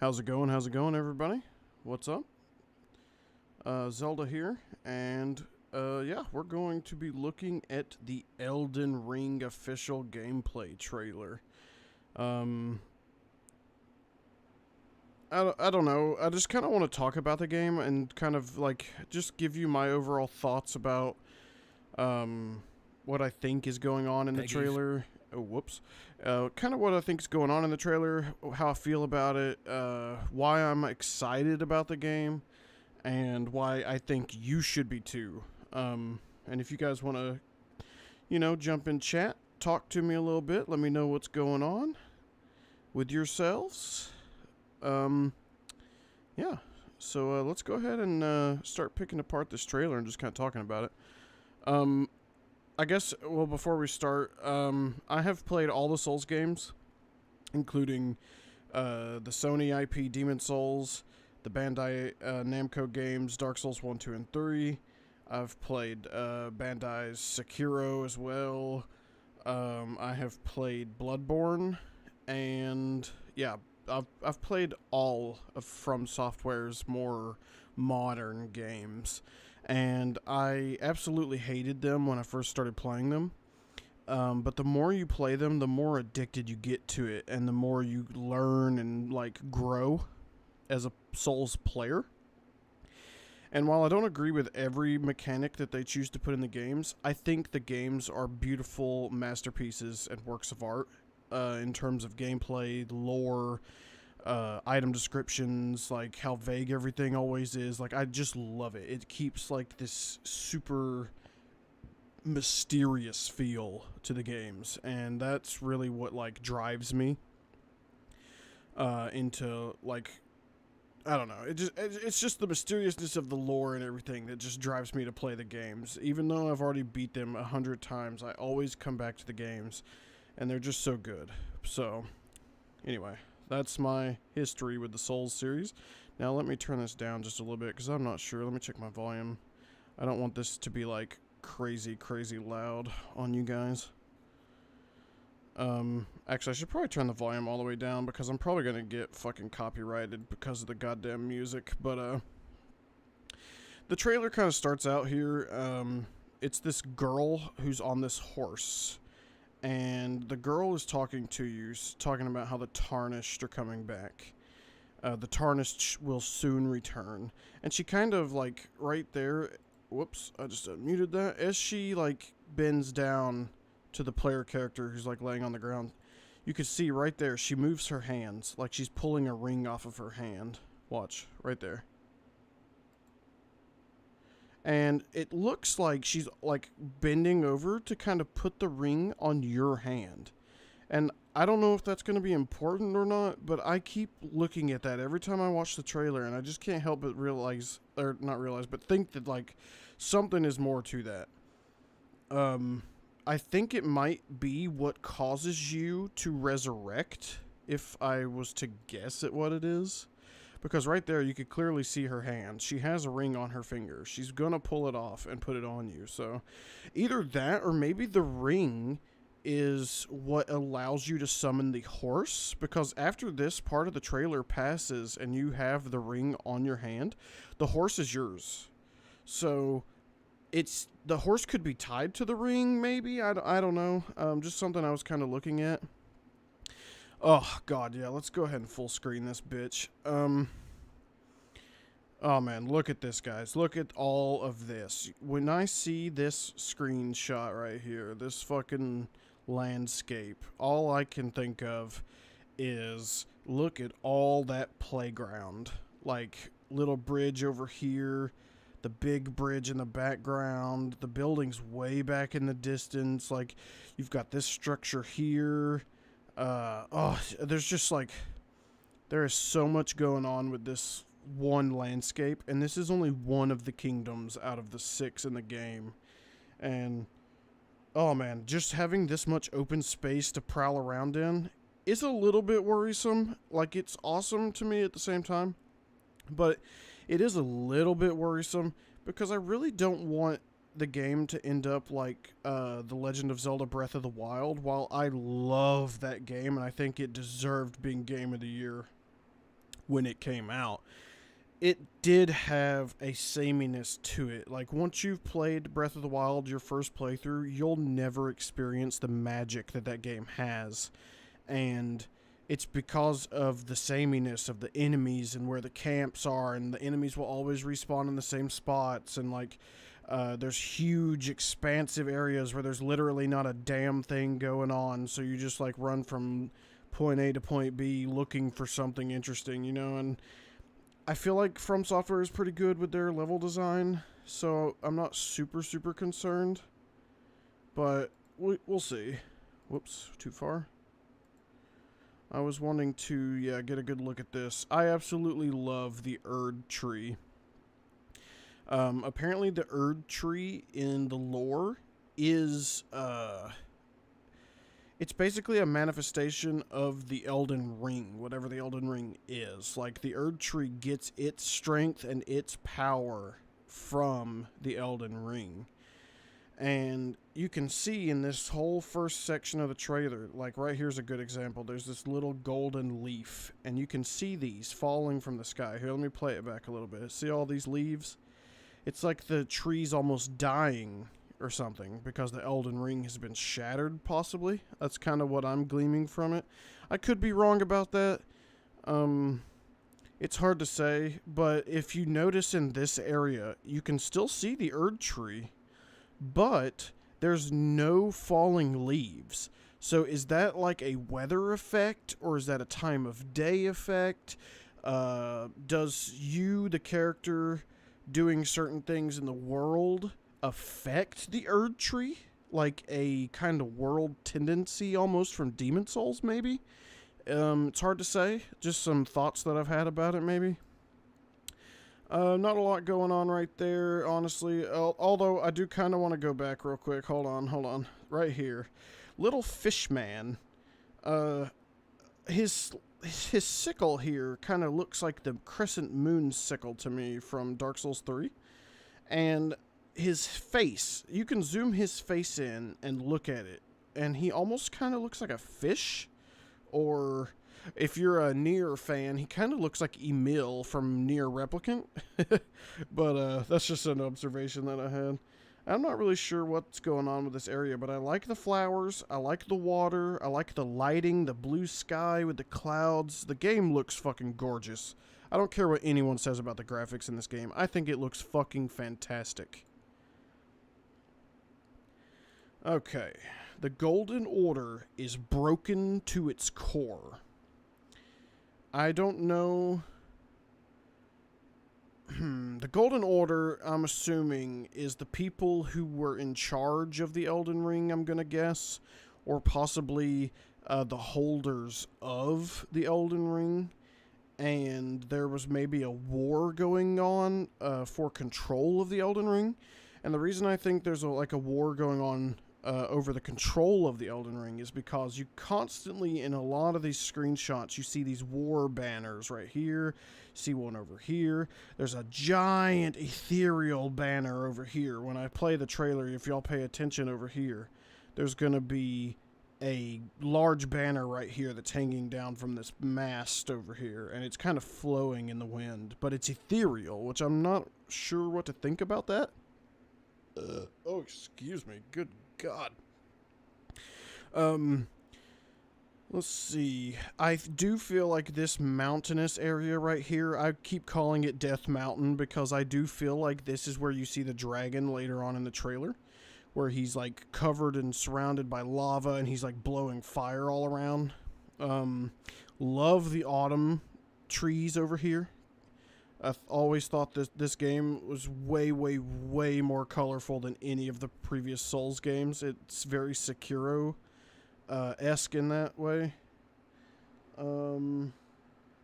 How's it going? How's it going, everybody? What's up? Zelda here, and yeah, we're going to be looking at the Elden Ring official gameplay trailer. Um, I don't know. I just kind of want to talk about the game and kind of like just give you my overall thoughts about what I think is going on in the trailer. Oh, whoops. Kind of what I think is going on in the trailer, how I feel about it, why I'm excited about the game, and why I think you should be too. And if you guys want to, jump in chat, talk to me a little bit, let me know what's going on with yourselves. Yeah. So let's go ahead and start picking apart this trailer and just kind of talking about it. I guess, well, before we start, I have played all the Souls games, including the Sony IP Demon Souls, the Bandai Namco games, Dark Souls 1, 2, and 3. I've played Bandai's Sekiro as well. I have played Bloodborne, and yeah, I've played all of From Software's more modern games. And I absolutely hated them when I first started playing them. But the more you play them, the more addicted you get to it, and the more you learn and like grow as a Souls player. And while I don't agree with every mechanic that they choose to put in the games, I think the games are beautiful masterpieces and works of art in terms of gameplay, lore, item descriptions, like how vague everything always is. Like, I just love it. It keeps like this super mysterious feel to the games, and that's really what like drives me into like, I don't know. It's just the mysteriousness of the lore and everything that just drives me to play the games. Even though I've already beat them 100 times, I always come back to the games, and they're just so good. So, anyway, that's my history with the Souls series. Now let me turn this down just a little bit because I'm not sure. Let me check my volume. I don't want this to be like crazy loud on you guys. Actually, I should probably turn the volume all the way down because I'm probably gonna get fucking copyrighted because of the goddamn music. But the trailer kind of starts out here. It's this girl who's on this horse, and the girl is talking to you, talking about how the Tarnished are coming back. The Tarnished will soon return. And she kind of, like, right there... Whoops, I just unmuted that. As she, like, bends down to the player character who's, like, laying on the ground, you can see right there, she moves her hands, like she's pulling a ring off of her hand. Watch, right there. And it looks like she's, like, bending over to kind of put the ring on your hand. And I don't know if that's going to be important or not, but I keep looking at that every time I watch the trailer, and I just can't help but realize, or not realize, but think that, like, something is more to that. I think it might be what causes you to resurrect, if I was to guess at what it is. Because right there, you could clearly see her hand. She has a ring on her finger. She's going to pull it off and put it on you. So either that, or maybe the ring is what allows you to summon the horse, because after this part of the trailer passes and you have the ring on your hand, the horse is yours. So it's, the horse could be tied to the ring, maybe. I don't know. Just something I was kind of looking at. Oh god, yeah, let's go ahead and full screen this bitch. Oh man, look at this, guys. Look at all of this. When I see this screenshot right here, this fucking landscape, all I can think of is, look at all that playground. Like, little bridge over here, the big bridge in the background, the building's way back in the distance. Like, you've got this structure here. There's just like, there is so much going on with this one landscape, and this is only one of the kingdoms out of the 6 in the game. And oh man, just having this much open space to prowl around in is a little bit worrisome. Like, it's awesome to me at the same time, but it is a little bit worrisome because I really don't want the game to end up like The Legend of Zelda Breath of the Wild. While I love that game and I think it deserved being Game of the Year, when it came out, it did have a sameness to it. Like, once you've played Breath of the Wild, your first playthrough, you'll never experience the magic that that game has. And it's because of the sameness of the enemies and where the camps are, and the enemies will always respawn in the same spots, and like there's huge expansive areas where there's literally not a damn thing going on, so you just like run from point A to point B looking for something interesting, you know. And I feel like From Software is pretty good with their level design, so I'm not super concerned, but we'll see. Whoops, too far. I was wanting to, get a good look at this. I absolutely love the Erd tree. Apparently the Erd tree in the lore is, it's basically a manifestation of the Elden Ring, whatever the Elden Ring is. Like, the Erd tree gets its strength and its power from the Elden Ring. And you can see in this whole first section of the trailer, like right here's a good example. There's this little golden leaf, and you can see these falling from the sky. Here, let me play it back a little bit. See all these leaves? It's like the tree's almost dying or something because the Elden Ring has been shattered, possibly. That's kind of what I'm gleaming from it. I could be wrong about that. It's hard to say, but if you notice in this area, you can still see the Erd tree, but there's no falling leaves. So is that like a weather effect, or is that a time of day effect? Does you, the character, doing certain things in the world affect the Erd tree? Like a kind of world tendency almost from Demon Souls, maybe? It's hard to say. Just some thoughts that I've had about it, maybe. Not a lot going on right there, honestly. Although I do kind of want to go back real quick. Hold on. Right here. Little Fishman. His sickle here kind of looks like the Crescent Moon sickle to me from Dark Souls 3. And his face, you can zoom his face in and look at it, and he almost kind of looks like a fish. Or if you're a Nier fan, he kind of looks like Emil from Nier Replicant. But that's just an observation that I had. I'm not really sure what's going on with this area, but I like the flowers, I like the water, I like the lighting, the blue sky with the clouds. The game looks fucking gorgeous. I don't care what anyone says about the graphics in this game. I think it looks fucking fantastic. Okay. The Golden Order is broken to its core. I don't know. The Golden Order, I'm assuming, is the people who were in charge of the Elden Ring, I'm gonna guess. Or possibly the holders of the Elden Ring. And there was maybe a war going on for control of the Elden Ring. And the reason I think there's a war going on over the control of the Elden Ring is because you constantly, in a lot of these screenshots, you see these war banners right here, see one over here, there's a giant ethereal banner over here. When I play the trailer, if y'all pay attention over here, there's gonna be a large banner right here that's hanging down from this mast over here, and it's kind of flowing in the wind, but it's ethereal, which I'm not sure what to think about that. Oh, excuse me, good God. Let's see. I do feel like this mountainous area right here, I keep calling it Death Mountain because I do feel like this is where you see the dragon later on in the trailer, where he's like covered and surrounded by lava and he's like blowing fire all around. Love the autumn trees over here. I've always thought this game was way more colorful than any of the previous Souls games. It's very Sekiro-esque in that way. Not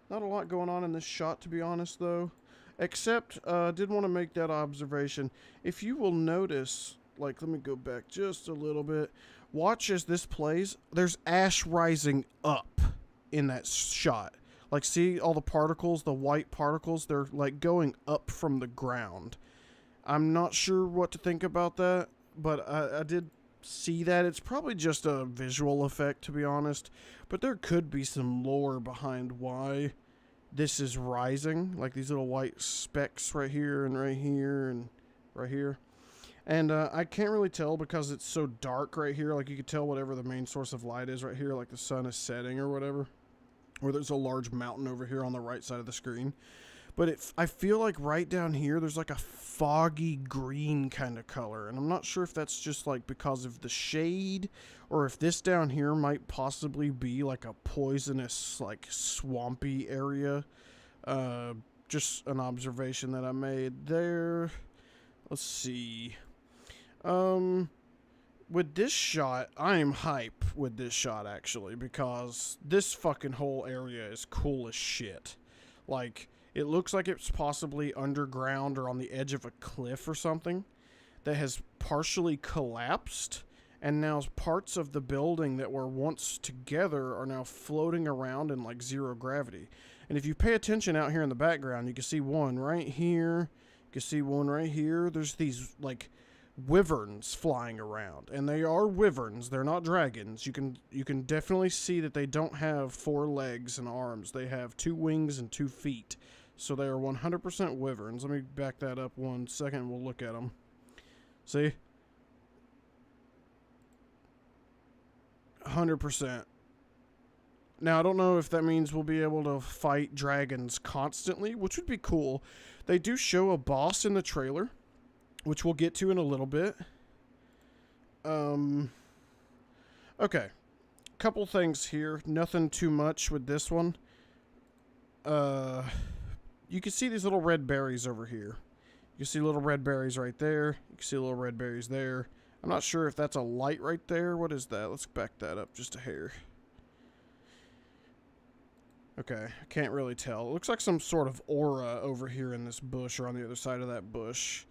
a lot going on in this shot, to be honest, though. Except, I did want to make that observation. If you will notice, like, let me go back just a little bit. Watch as this plays. There's ash rising up in that shot. Like, see all the particles, the white particles? They're, like, going up from the ground. I'm not sure what to think about that, but I did see that. It's probably just a visual effect, to be honest. But there could be some lore behind why this is rising, like these little white specks right here and right here and right here. And I can't really tell because it's so dark right here. Like, you could tell whatever the main source of light is right here, like the sun is setting or whatever. Or there's a large mountain over here on the right side of the screen. But I feel like right down here, there's like a foggy green kind of color. And I'm not sure if that's just like because of the shade, or if this down here might possibly be like a poisonous, like swampy area. Just an observation that I made there. Let's see. With this shot, I am hype with this shot, actually, because this fucking whole area is cool as shit. Like, it looks like it's possibly underground or on the edge of a cliff or something that has partially collapsed, and now parts of the building that were once together are now floating around in, like, zero gravity. And if you pay attention out here in the background, you can see one right here. You can see one right here. There's these, like, wyverns flying around, and they are wyverns. They're not dragons. You can definitely see that they don't have 4 legs and arms. They have 2 wings and 2 feet. So they are 100% wyverns. Let me back that up 1 second and we'll look at them. See? 100%. Now, I don't know if that means we'll be able to fight dragons constantly, which would be cool. They do show a boss in the trailer, which we'll get to in a little bit. Okay. Couple things here. Nothing too much with this one. You can see these little red berries over here. You can see little red berries right there. You can see little red berries there. I'm not sure if that's a light right there. What is that? Let's back that up just a hair. Okay, I can't really tell. It looks like some sort of aura over here in this bush or on the other side of that bush.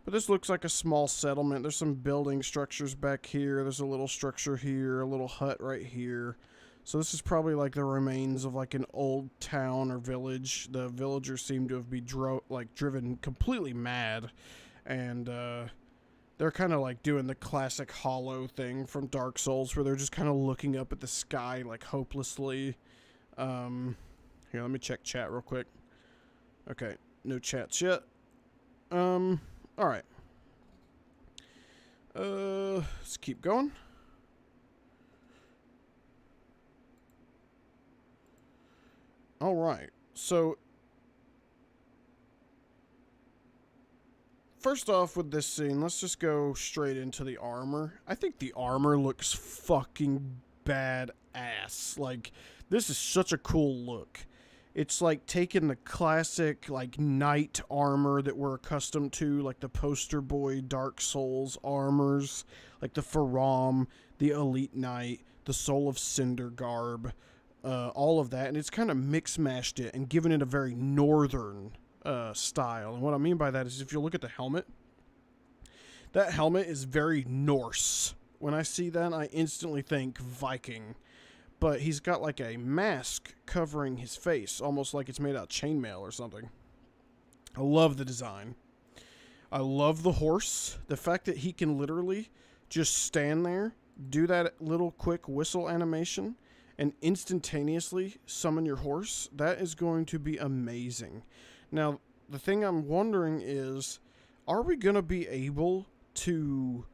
But this looks like a small settlement. There's some building structures back here. There's a little structure here, a little hut right here. So this is probably like the remains of like an old town or village. The villagers seem to have been driven completely mad. And they're kind of like doing the classic hollow thing from Dark Souls where they're just kind of looking up at the sky like hopelessly. Here, let me check chat real quick. Okay, no chats yet. Alright. Let's keep going. Alright, so first off with this scene, let's just go straight into the armor. I think the armor looks fucking badass. Like, this is such a cool look. It's like taking the classic, like, knight armor that we're accustomed to, like the poster boy Dark Souls armors, like the Faram, the Elite Knight, the Soul of Cinder garb, all of that, and it's kind of mix-mashed it and given it a very northern style. And what I mean by that is if you look at the helmet, that helmet is very Norse. When I see that, I instantly think Viking. But he's got like a mask covering his face, almost like it's made out of chainmail or something. I love the design. I love the horse. The fact that he can literally just stand there, do that little quick whistle animation, and instantaneously summon your horse. That is going to be amazing. Now, the thing I'm wondering is, are we going to be able to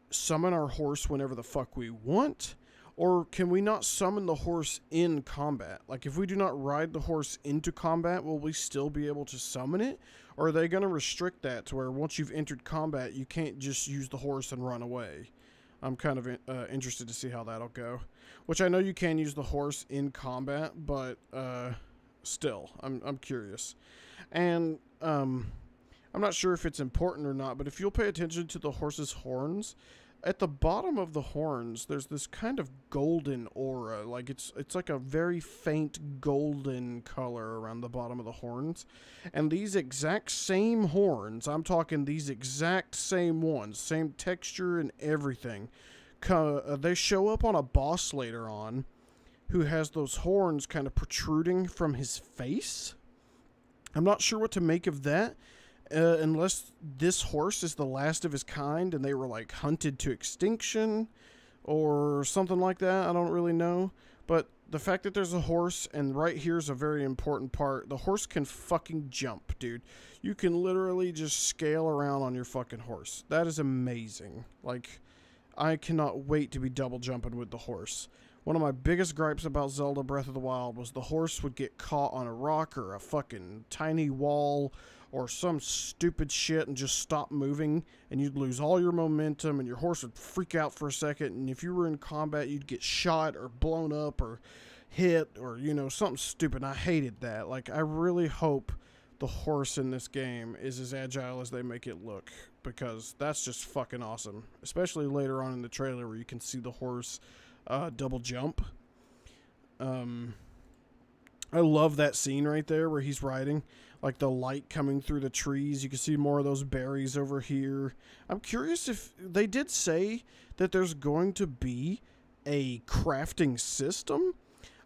summon our horse whenever the fuck we want? Or can we not summon the horse in combat? Like, if we do not ride the horse into combat, will we still be able to summon it? Or are they going to restrict that to where once you've entered combat, you can't just use the horse and run away? I'm kind of interested to see how that'll go. Which I know you can use the horse in combat, but still, I'm curious. And I'm not sure if it's important or not, but if you'll pay attention to the horse's horns, at the bottom of the horns, there's this kind of golden aura. Like, it's like a very faint golden color around the bottom of the horns. And these exact same horns, I'm talking these exact same ones, same texture and everything, they show up on a boss later on who has those horns kind of protruding from his face. I'm not sure what to make of that. Unless this horse is the last of his kind and they were like hunted to extinction or something like that. I don't really know. But the fact that there's a horse, and right here's a very important part. The horse can fucking jump, dude. You can literally just scale around on your fucking horse. That is amazing. Like, I cannot wait to be double jumping with the horse. One of my biggest gripes about Zelda Breath of the Wild was the horse would get caught on a rock or a fucking tiny wall or some stupid shit and just stop moving, and you'd lose all your momentum, and your horse would freak out for a second, and if you were in combat, you'd get shot or blown up or hit or, you know, something stupid. I hated that. Like, I really hope the horse in this game is as agile as they make it look, because that's just fucking awesome, especially later on in the trailer where you can see the horse double jump. I love that scene right there where he's riding, like the light coming through the trees. You can see more of those berries over here. I'm curious if they did say that there's going to be a crafting system.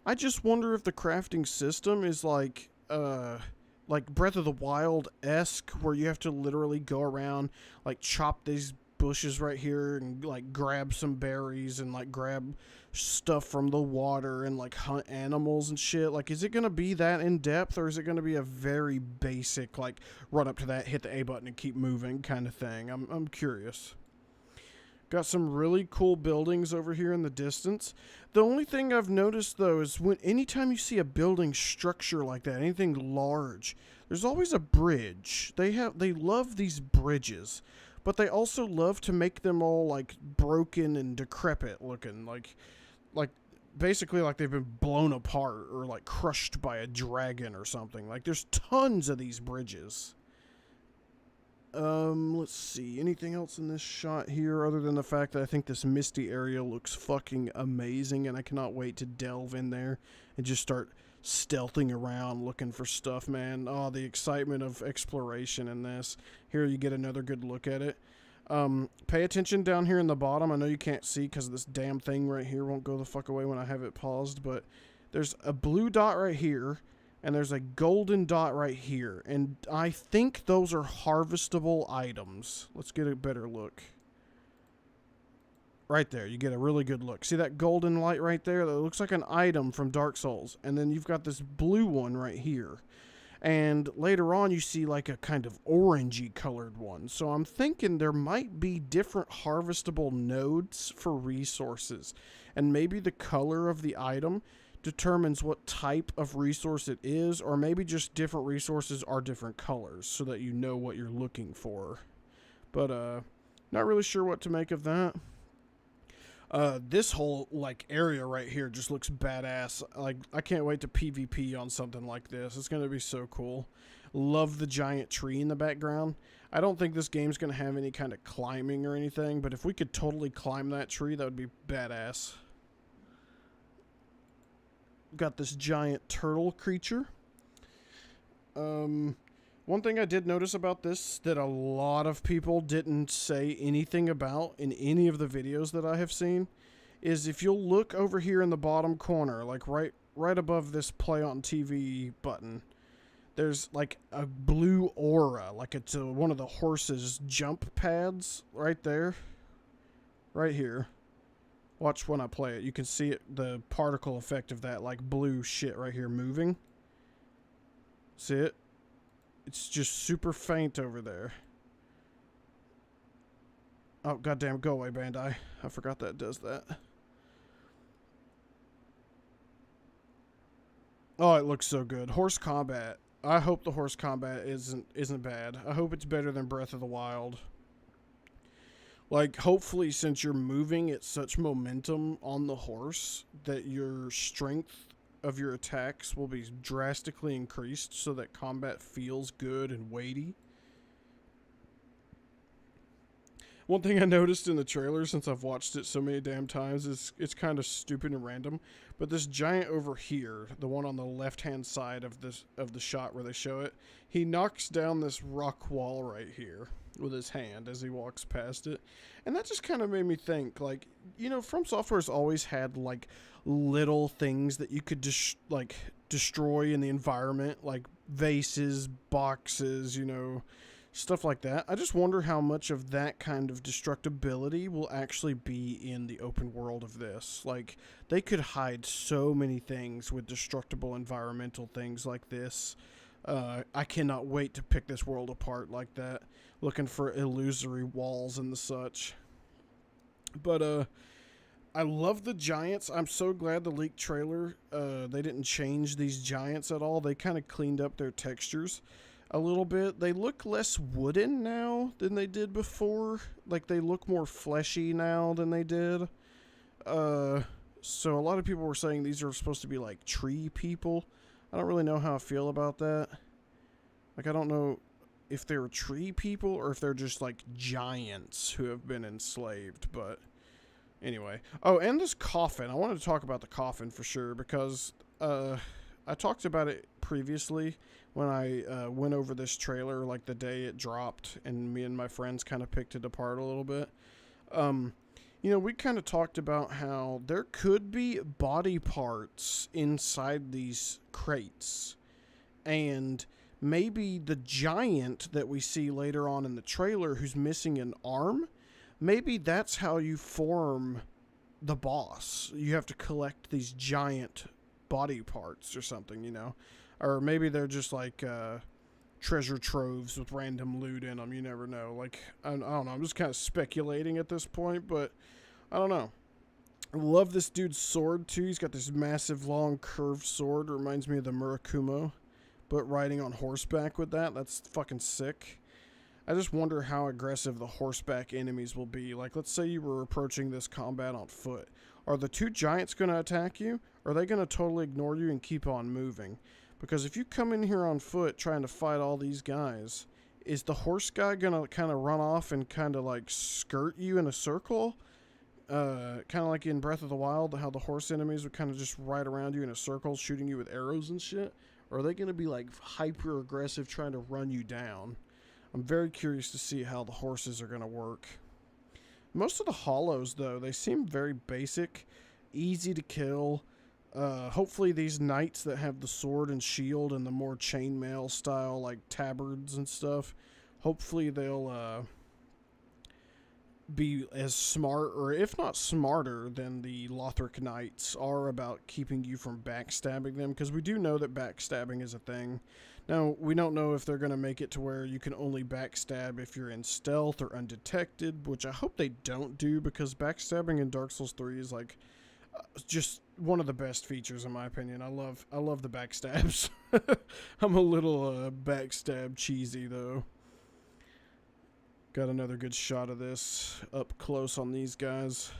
I just wonder if the crafting system is like Breath of the Wild-esque, where you have to literally go around, like, chop these bushes right here and, like, grab some berries and, like, grab stuff from the water and, like, hunt animals and shit. Like, is it going to be that in-depth, or is it going to be a very basic, like, run up to that, hit the A button, and keep moving kind of thing? I'm curious. Got some really cool buildings over here in the distance. The only thing I've noticed, though, is anytime you see a building structure like that, anything large, there's always a bridge. They love these bridges, but they also love to make them all, like, broken and decrepit looking, like basically like they've been blown apart or, like, crushed by a dragon or something. Like, there's tons of these bridges. Let's see. Anything else in this shot here other than the fact that I think this misty area looks fucking amazing, and I cannot wait to delve in there and just start stealthing around looking for stuff, man. Oh, the excitement of exploration in this. Here you get another good look at it. Pay attention down here in the bottom. I know you can't see because this damn thing right here won't go the fuck away when I have it paused, but there's a blue dot right here, and there's a golden dot right here. And I think those are harvestable items. Let's get a better look. Right there, you get a really good look. See that golden light right there? That looks like an item from Dark Souls. And then you've got this blue one right here. And later on, you see like a kind of orangey colored one. So I'm thinking there might be different harvestable nodes for resources. And maybe the color of the item determines what type of resource it is, or maybe just different resources are different colors so that you know what you're looking for. But not really sure what to make of that. This whole like area right here just looks badass. Like, I can't wait to PvP on something like this. It's gonna be so cool. Love the giant tree in the background. I don't think this game's gonna have any kind of climbing or anything, but if we could totally climb that tree, that would be badass. Got this giant turtle creature. One thing I did notice about this that a lot of people didn't say anything about in any of the videos that I have seen is if you'll look over here in the bottom corner, like right above this play on TV button, there's like a blue aura, like it's one of the horse's jump pads right there. Right here. Watch when I play it. You can see it, the particle effect of that like blue shit right here moving. See it? It's just super faint over there. Oh, goddamn, go away, Bandai. I forgot that it does that. Oh, it looks so good. Horse combat. I hope the horse combat isn't bad. I hope it's better than Breath of the Wild. Like, hopefully, since you're moving at such momentum on the horse, that your strength of your attacks will be drastically increased so that combat feels good and weighty. One thing I noticed in the trailer, since I've watched it so many damn times, is it's kind of stupid and random, but this giant over here, the one on the left-hand side of the shot where they show it, he knocks down this rock wall right here with his hand as he walks past it. And that just kind of made me think, like, you know, From Software's always had, like, little things that you could destroy in the environment, like vases, boxes, you know, stuff like that. I just wonder how much of that kind of destructibility will actually be in the open world of this. Like, they could hide so many things with destructible environmental things like this. I cannot wait to pick this world apart like that, looking for illusory walls and the such. But I love the giants. I'm so glad the leaked trailer, they didn't change these giants at all. They kind of cleaned up their textures a little bit. They look less wooden now than they did before. Like, they look more fleshy now than they did. So a lot of people were saying these are supposed to be like tree people. I don't really know how I feel about that. Like, I don't know if they're tree people or if they're just like giants who have been enslaved, but anyway. Oh, and this coffin. I wanted to talk about the coffin for sure because I talked about it previously when I went over this trailer, like the day it dropped, and me and my friends kind of picked it apart a little bit. You know, we kind of talked about how there could be body parts inside these crates. And maybe the giant that we see later on in the trailer who's missing an arm, maybe that's how you form the boss. You have to collect these giant body parts or something, you know? Or maybe they're just like treasure troves with random loot in them. You never know. Like, I don't know. I'm just kind of speculating at this point, but I don't know. I love this dude's sword, too. He's got this massive, long, curved sword. It reminds me of the Murakumo, but riding on horseback with that. That's fucking sick. I just wonder how aggressive the horseback enemies will be. Like, let's say you were approaching this combat on foot. Are the two giants going to attack you? Or are they going to totally ignore you and keep on moving? Because if you come in here on foot trying to fight all these guys, is the horse guy going to kind of run off and kind of like skirt you in a circle? Kind of like in Breath of the Wild, how the horse enemies would kind of just ride around you in a circle, shooting you with arrows and shit? Or are they going to be like hyper aggressive trying to run you down? I'm very curious to see how the horses are going to work. Most of the hollows, though, they seem very basic, easy to kill. Hopefully these knights that have the sword and shield and the more chainmail style, like tabards and stuff, hopefully they'll be as smart, or if not smarter, than the Lothric knights are about keeping you from backstabbing them, because we do know that backstabbing is a thing. Now, we don't know if they're going to make it to where you can only backstab if you're in stealth or undetected, which I hope they don't do, because backstabbing in Dark Souls 3 is like just one of the best features in my opinion. I love the backstabs. I'm a little backstab cheesy though. Got another good shot of this up close on these guys.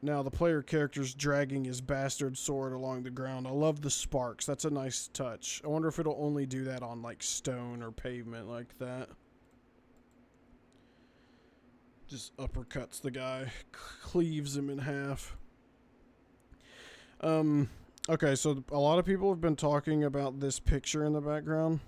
Now the player character's dragging his bastard sword along the ground. I love the sparks. That's a nice touch. I wonder if it'll only do that on like stone or pavement like that. Just uppercuts the guy, cleaves him in half. Okay, so a lot of people have been talking about this picture in the background,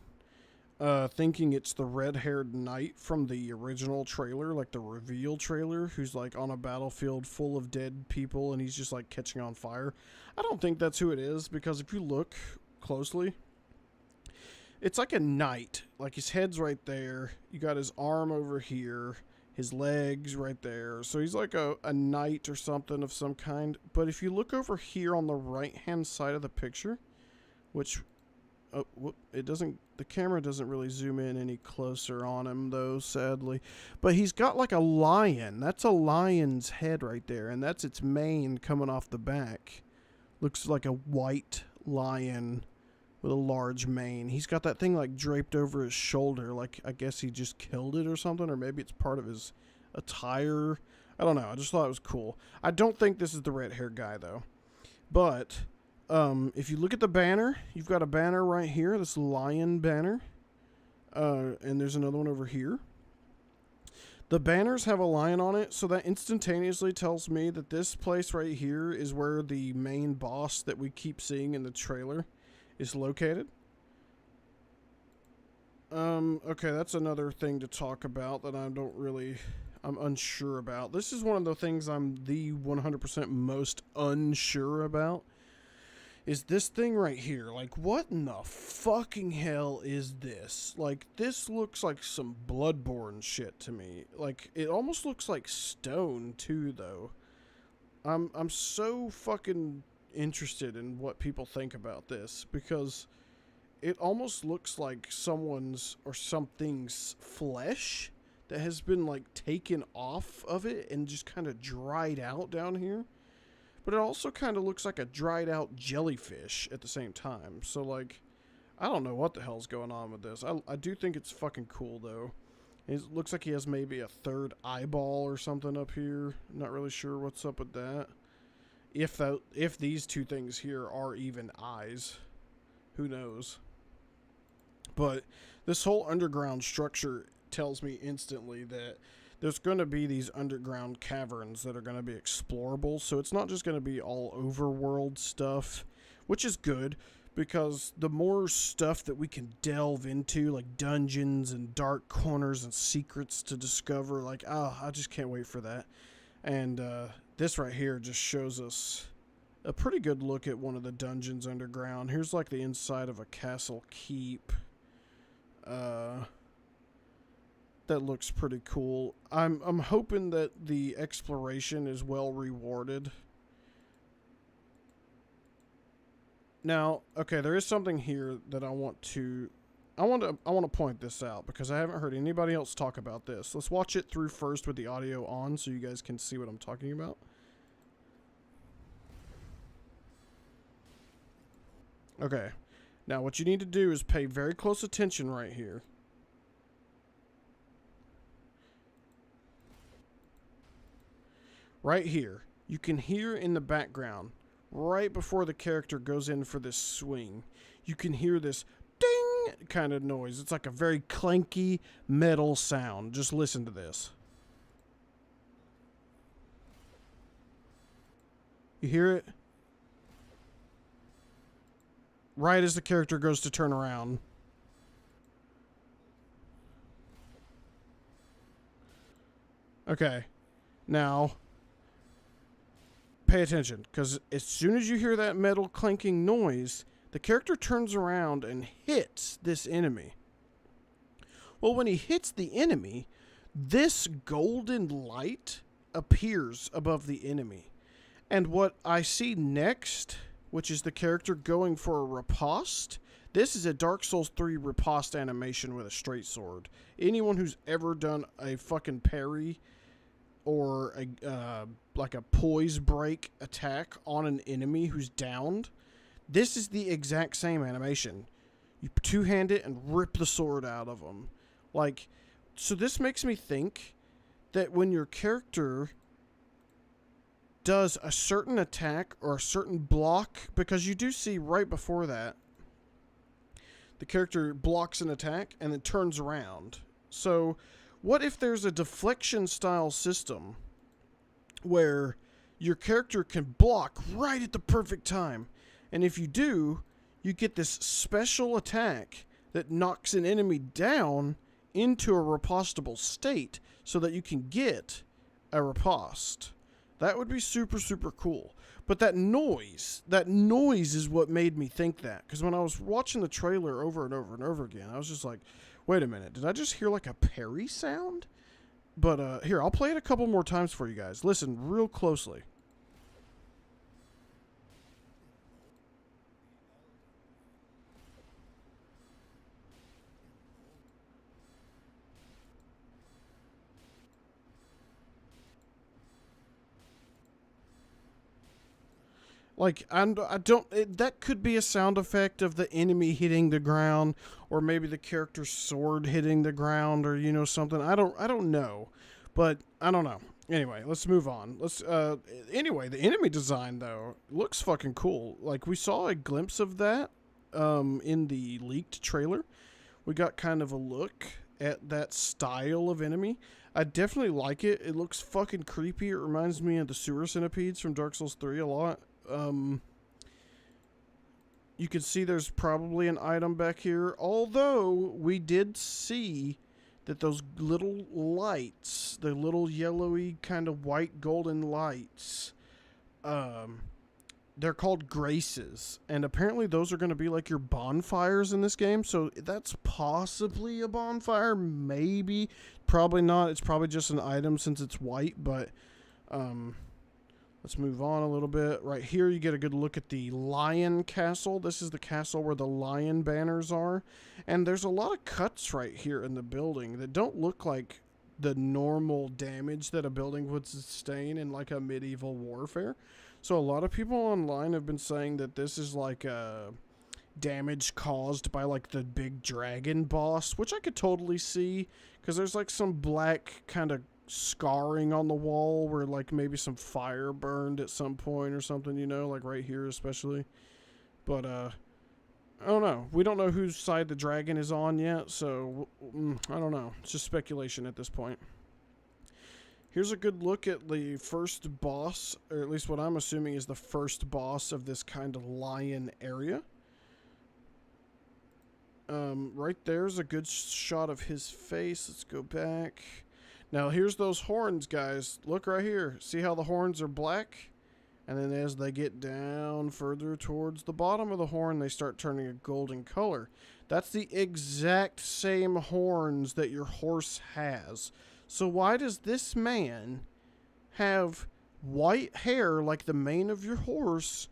thinking it's the red-haired knight from the original trailer, like the reveal trailer, who's like on a battlefield full of dead people and he's just like catching on fire. I don't think that's who it is, because if you look closely, it's like a knight. Like his head's right there, you got his arm over here, his legs right there. So he's like a knight or something of some kind. But if you look over here on the right-hand side of the picture, which, oh, whoop, it doesn't, the camera doesn't really zoom in any closer on him though, sadly. But he's got like a lion. That's a lion's head right there, and that's its mane coming off the back. Looks like a white lion with a large mane. He's got that thing like draped over his shoulder, like I guess he just killed it or something, or maybe it's part of his attire. I don't know. I just thought it was cool. I don't think this is the red-haired guy though. But if you look at the banner, you've got a banner right here, this lion banner, and there's another one over here. The banners have a lion on it, so that instantaneously tells me that this place right here is where the main boss that we keep seeing in the trailer is located. Okay, that's another thing to talk about that I'm unsure about. This is one of the things I'm the 100% most unsure about, is this thing right here. Like, what in the fucking hell is this? Like, this looks like some Bloodborne shit to me. Like, it almost looks like stone too, though. I'm so fucking interested in what people think about this, because it almost looks like someone's or something's flesh that has been like taken off of it and just kind of dried out down here. But it also kind of looks like a dried out jellyfish at the same time. So, like, I don't know what the hell's going on with this. I do think it's fucking cool, though. It looks like he has maybe a third eyeball or something up here. Not really sure what's up with that. If these two things here are even eyes, who knows? But this whole underground structure tells me instantly that there's going to be these underground caverns that are going to be explorable. So it's not just going to be all overworld stuff, which is good, because the more stuff that we can delve into, like dungeons and dark corners and secrets to discover, like, I just can't wait for that. And this right here just shows us a pretty good look at one of the dungeons underground. Here's like the inside of a castle keep. That looks pretty cool. I'm hoping that the exploration is well rewarded. Now, okay, there is something here that I want to point this out, because I haven't heard anybody else talk about this. Let's watch it through first with the audio on so you guys can see what I'm talking about. Okay. Now, what you need to do is pay very close attention right here. Right here, you can hear in the background, right before the character goes in for this swing, you can hear this ding kind of noise. It's like a very clanky metal sound. Just listen to this. You hear it? Right as the character goes to turn around. Okay. Now, pay attention, because as soon as you hear that metal clanking noise, the character turns around and hits this enemy. Well, when he hits the enemy, this golden light appears above the enemy. And what I see next, which is the character going for a riposte, this is a Dark Souls 3 riposte animation with a straight sword. Anyone who's ever done a fucking parry or like a poise break attack on an enemy who's downed, this is the exact same animation. You two-hand it and rip the sword out of them. Like, so this makes me think that when your character does a certain attack or a certain block, because you do see right before that, the character blocks an attack and then turns around. So what if there's a deflection style system where your character can block right at the perfect time, and if you do, you get this special attack that knocks an enemy down into a ripostable state so that you can get a riposte. That would be super, super cool. But that noise is what made me think that. Because when I was watching the trailer over and over and over again, I was just like, wait a minute, did I just hear like a parry sound? But here, I'll play it a couple more times for you guys. Listen real closely. Like, I don't, that could be a sound effect of the enemy hitting the ground, or maybe the character's sword hitting the ground, or, you know, something. I don't know, but I don't know. Anyway, let's move on. Anyway, the enemy design, though, looks fucking cool. Like, we saw a glimpse of that, in the leaked trailer. We got kind of a look at that style of enemy. I definitely like it. It looks fucking creepy. It reminds me of the sewer centipedes from Dark Souls 3 a lot. You can see there's probably an item back here, although we did see that those little lights, the little yellowy kind of white golden lights, they're called graces, and apparently those are going to be like your bonfires in this game. So that's possibly a bonfire, maybe, probably not. It's probably just an item since it's white. But let's move on a little bit. Right here, you get a good look at the lion castle. This is the castle where the lion banners are, and there's a lot of cuts right here in the building that don't look like the normal damage that a building would sustain in like a medieval warfare. So a lot of people online have been saying that this is like damage caused by like the big dragon boss, which I could totally see, because there's like some black kind of scarring on the wall where like maybe some fire burned at some point or something, you know, like right here especially. But I don't know. We don't know whose side the dragon is on yet, so I don't know. It's just speculation at this point. Here's a good look at the first boss, or at least what I'm assuming is the first boss of this kind of lion area. Right there's a good shot of his face. Let's go back. Now here's those horns, guys. Look right here. See how the horns are black? And then as they get down further towards the bottom of the horn, they start turning a golden color. That's the exact same horns that your horse has. So why does this man have white hair like the mane of your horse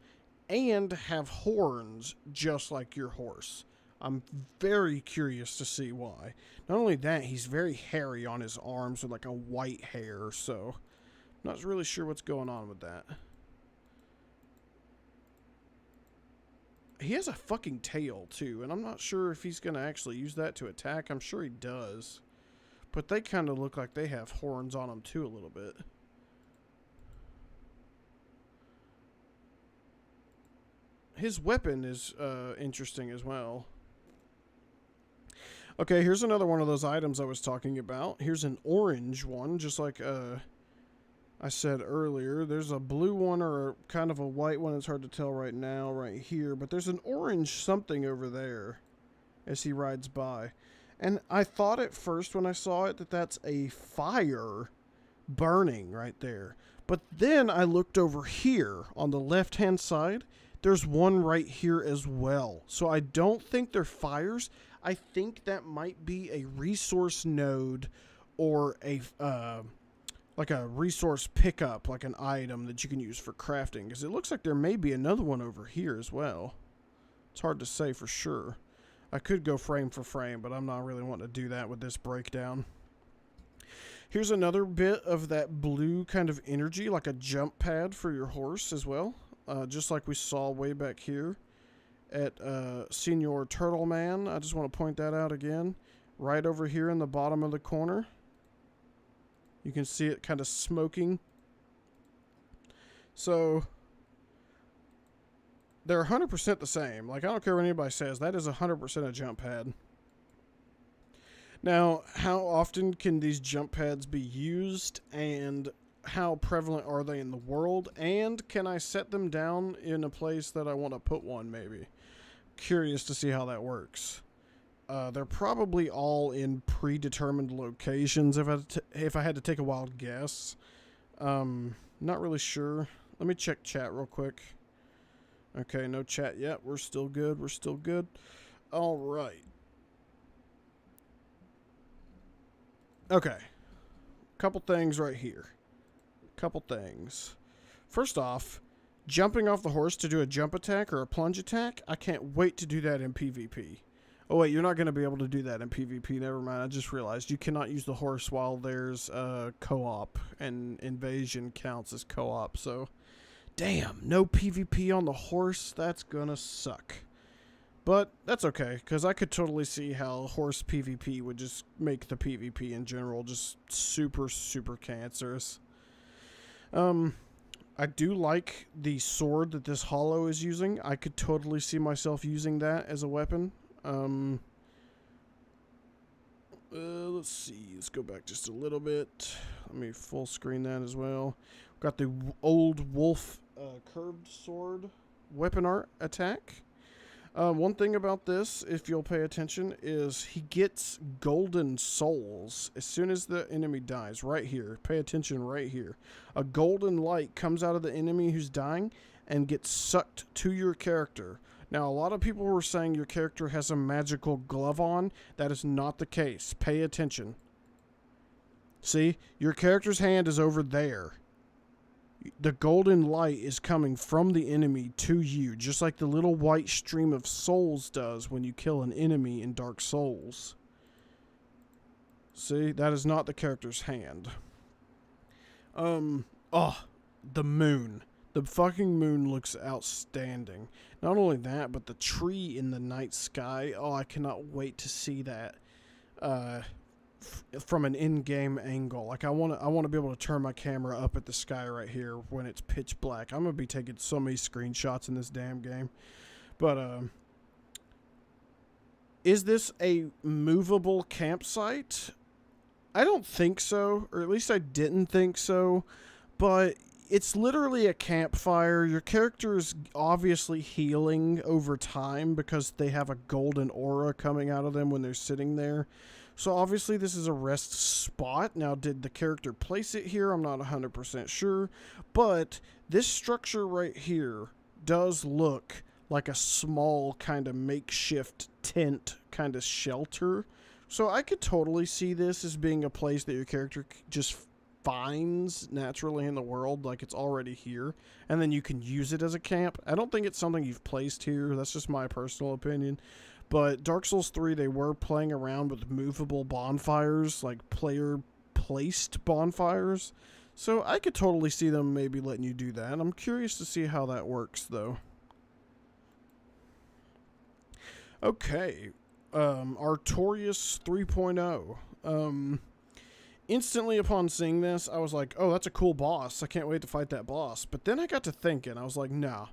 and have horns just like your horse? I'm very curious to see why. Not only that, he's very hairy on his arms with like a white hair, so I'm not really sure what's going on with that. He has a fucking tail too, and I'm not sure if he's going to actually use that to attack. I'm sure he does. But they kind of look like they have horns on them too a little bit. His weapon is interesting as well. Okay, here's another one of those items I was talking about. Here's an orange one, just like I said earlier. There's a blue one or kind of a white one. It's hard to tell right now, right here. But there's an orange something over there as he rides by. And I thought at first when I saw it that that's a fire burning right there. But then I looked over here on the left-hand side. There's one right here as well. So I don't think they're fires. I think that might be a resource node or a like a resource pickup, like an item that you can use for crafting. Because it looks like there may be another one over here as well. It's hard to say for sure. I could go frame for frame, but I'm not really wanting to do that with this breakdown. Here's another bit of that blue kind of energy, like a jump pad for your horse as well. Just like we saw way back here at Senior Turtle Man. I just want to point that out again. Right over here in the bottom of the corner. You can see it kind of smoking. So they're 100% the same. Like, I don't care what anybody says. That is 100% a jump pad. Now, how often can these jump pads be used, and how prevalent are they in the world, and can I set them down in a place that I want to put one, maybe? Curious to see how that works. They're probably all in predetermined locations if I had to take a wild guess. Not really sure. Let me check chat real quick. Okay, no chat yet. We're still good. We're still good. All right. Okay. Couple things right here. Couple things. First off, jumping off the horse to do a jump attack or a plunge attack, I can't wait to do that in PvP. Oh, wait, you're not going to be able to do that in PvP. Never mind. I just realized you cannot use the horse while there's co-op, and invasion counts as co-op, so damn, no PvP on the horse. That's gonna suck. But that's okay, because I could totally see how horse PvP would just make the PvP in general just super, super cancerous. I do like the sword that this hollow is using. I could totally see myself using that as a weapon. Let's see. Let's go back just a little bit. Let me full screen that as well. Got the old wolf curved sword weapon art attack. One thing about this, if you'll pay attention, is he gets golden souls as soon as the enemy dies. Right here. Pay attention right here. A golden light comes out of the enemy who's dying, and get sucked to your character. Now, a lot of people were saying your character has a magical glove on. That is not the case. Pay attention. See, your character's hand is over there. The golden light is coming from the enemy to you, just like the little white stream of souls does when you kill an enemy in Dark Souls. See, that is not the character's hand. The moon. The fucking moon looks outstanding. Not only that, but the tree in the night sky. Oh, I cannot wait to see that from an in-game angle. Like I want to be able to turn my camera up at the sky right here when it's pitch black. I'm gonna be taking so many screenshots in this damn game. But is this a movable campsite? I don't think so, or at least I didn't think so. But it's literally a campfire. Your character is obviously healing over time because they have a golden aura coming out of them when they're sitting there. So obviously this is a rest spot. Now, did the character place it here? I'm not 100% sure. But this structure right here does look like a small kind of makeshift tent kind of shelter. So I could totally see this as being a place that your character just finds naturally in the world, like it's already here, and then you can use it as a camp. I don't think it's something you've placed here. That's just my personal opinion. But Dark Souls 3, they were playing around with movable bonfires, like player-placed bonfires. So I could totally see them maybe letting you do that. I'm curious to see how that works, though. Okay. Artorias 3.0. Instantly upon seeing this, I was like, oh, that's a cool boss. I can't wait to fight that boss. But then I got to thinking. I was like, nah,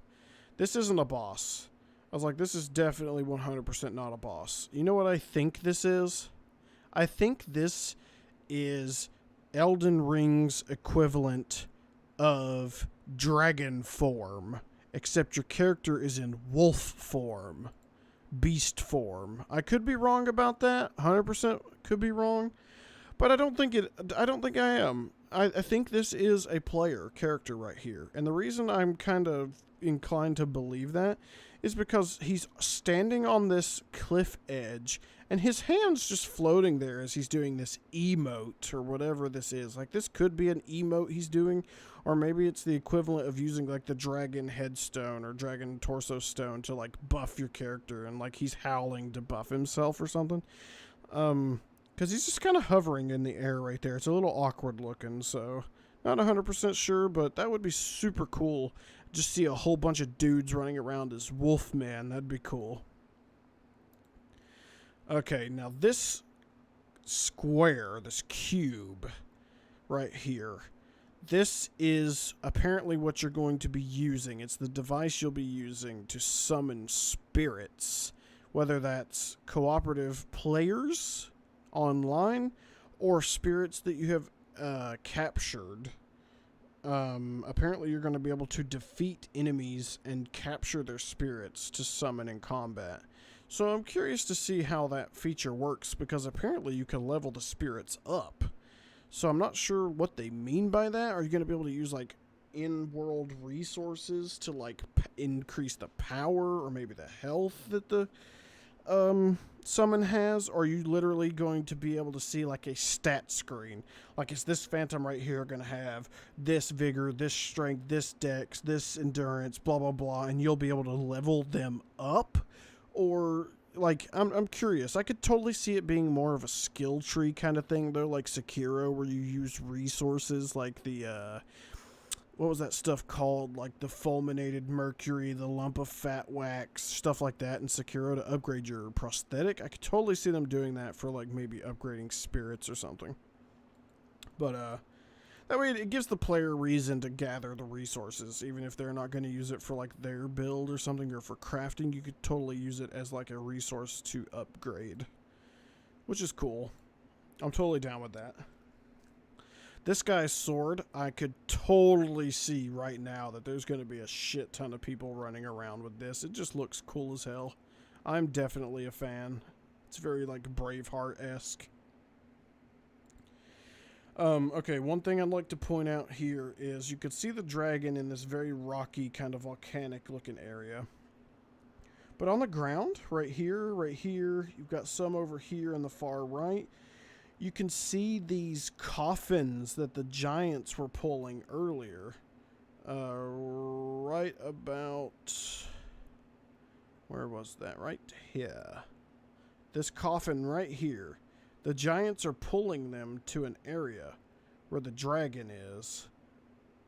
this isn't a boss. I was like, this is definitely 100% not a boss. You know what I think this is? I think this is Elden Ring's equivalent of dragon form. Except your character is in wolf form. Beast form. I could be wrong about that. 100% could be wrong. But I don't think I am. I think this is a player character right here. And the reason I'm kind of inclined to believe that is because he's standing on this cliff edge and his hand's just floating there as he's doing this emote or whatever this is. Like, this could be an emote he's doing, or maybe it's the equivalent of using like the dragon headstone or dragon torso stone to like buff your character, and like he's howling to buff himself or something. Because he's just kind of hovering in the air right there. It's a little awkward looking, so not 100% sure, but that would be super cool. Just see a whole bunch of dudes running around as Wolfman. That'd be cool. Okay, now this square, this cube right here, this is apparently what you're going to be using. It's the device you'll be using to summon spirits, whether that's cooperative players online or spirits that you have captured. Apparently you're going to be able to defeat enemies and capture their spirits to summon in combat. So I'm curious to see how that feature works, because apparently you can level the spirits up. So I'm not sure what they mean by that. Are you going to be able to use like in-world resources to like increase the power or maybe the health that the summon has? Or are you literally going to be able to see like a stat screen? Like, is this phantom right here going to have this vigor, this strength, this dex, this endurance, blah, blah, blah, and you'll be able to level them up? Or, like, I'm curious. I could totally see it being more of a skill tree kind of thing, though, like Sekiro, where you use resources like the, what was that stuff called? Like the fulminated mercury, the lump of fat wax, stuff like that in Sekiro to upgrade your prosthetic. I could totally see them doing that for, like, maybe upgrading spirits or something. But, that way it gives the player reason to gather the resources, even if they're not going to use it for, like, their build or something, or for crafting. You could totally use it as, like, a resource to upgrade, which is cool. I'm totally down with that. This guy's sword, I could totally see right now that there's going to be a shit ton of people running around with this. It just looks cool as hell. I'm definitely a fan. It's very, like, Braveheart-esque. Okay, one thing I'd like to point out here is you could see the dragon in this very rocky, kind of volcanic looking area. But on the ground, right here, you've got some over here in the far right. You can see these coffins that the giants were pulling earlier. Right about... Where was that? Right here. This coffin right here. The giants are pulling them to an area where the dragon is.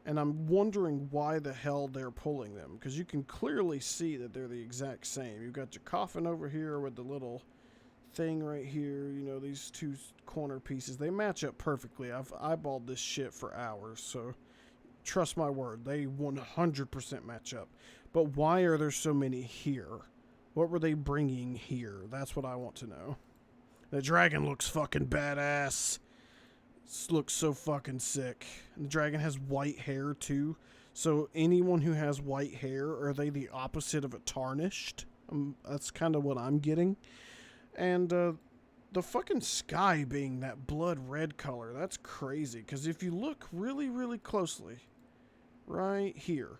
And I'm wondering why the hell they're pulling them. Because you can clearly see that they're the exact same. You've got your coffin over here with the little thing right here. You know, these two corner pieces. They match up perfectly. I've eyeballed this shit for hours. So, trust my word. They 100% match up. But why are there so many here? What were they bringing here? That's what I want to know. The dragon looks fucking badass. This looks so fucking sick. And the dragon has white hair too. So anyone who has white hair, are they the opposite of a tarnished? That's kind of what I'm getting. And the fucking sky being that blood red color, that's crazy. Because if you look really, really closely, right here,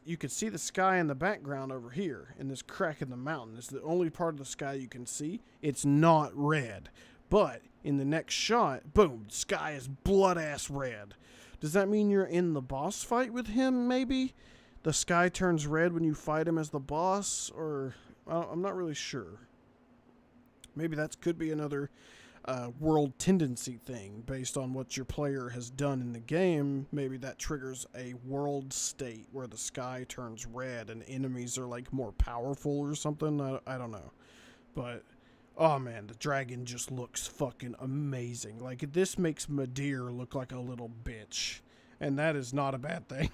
you can see the sky in the background over here, in this crack in the mountain. It's the only part of the sky you can see. It's not red. But in the next shot, boom, the sky is blood-ass red. Does that mean you're in the boss fight with him, maybe? The sky turns red when you fight him as the boss? Or, I'm not really sure. Maybe that could be another world tendency thing based on what your player has done in the game. Maybe that triggers a world state where the sky turns red and enemies are like more powerful or something. I don't know. But, oh man, the dragon just looks fucking amazing. Like, this makes Madir look like a little bitch. And that is not a bad thing.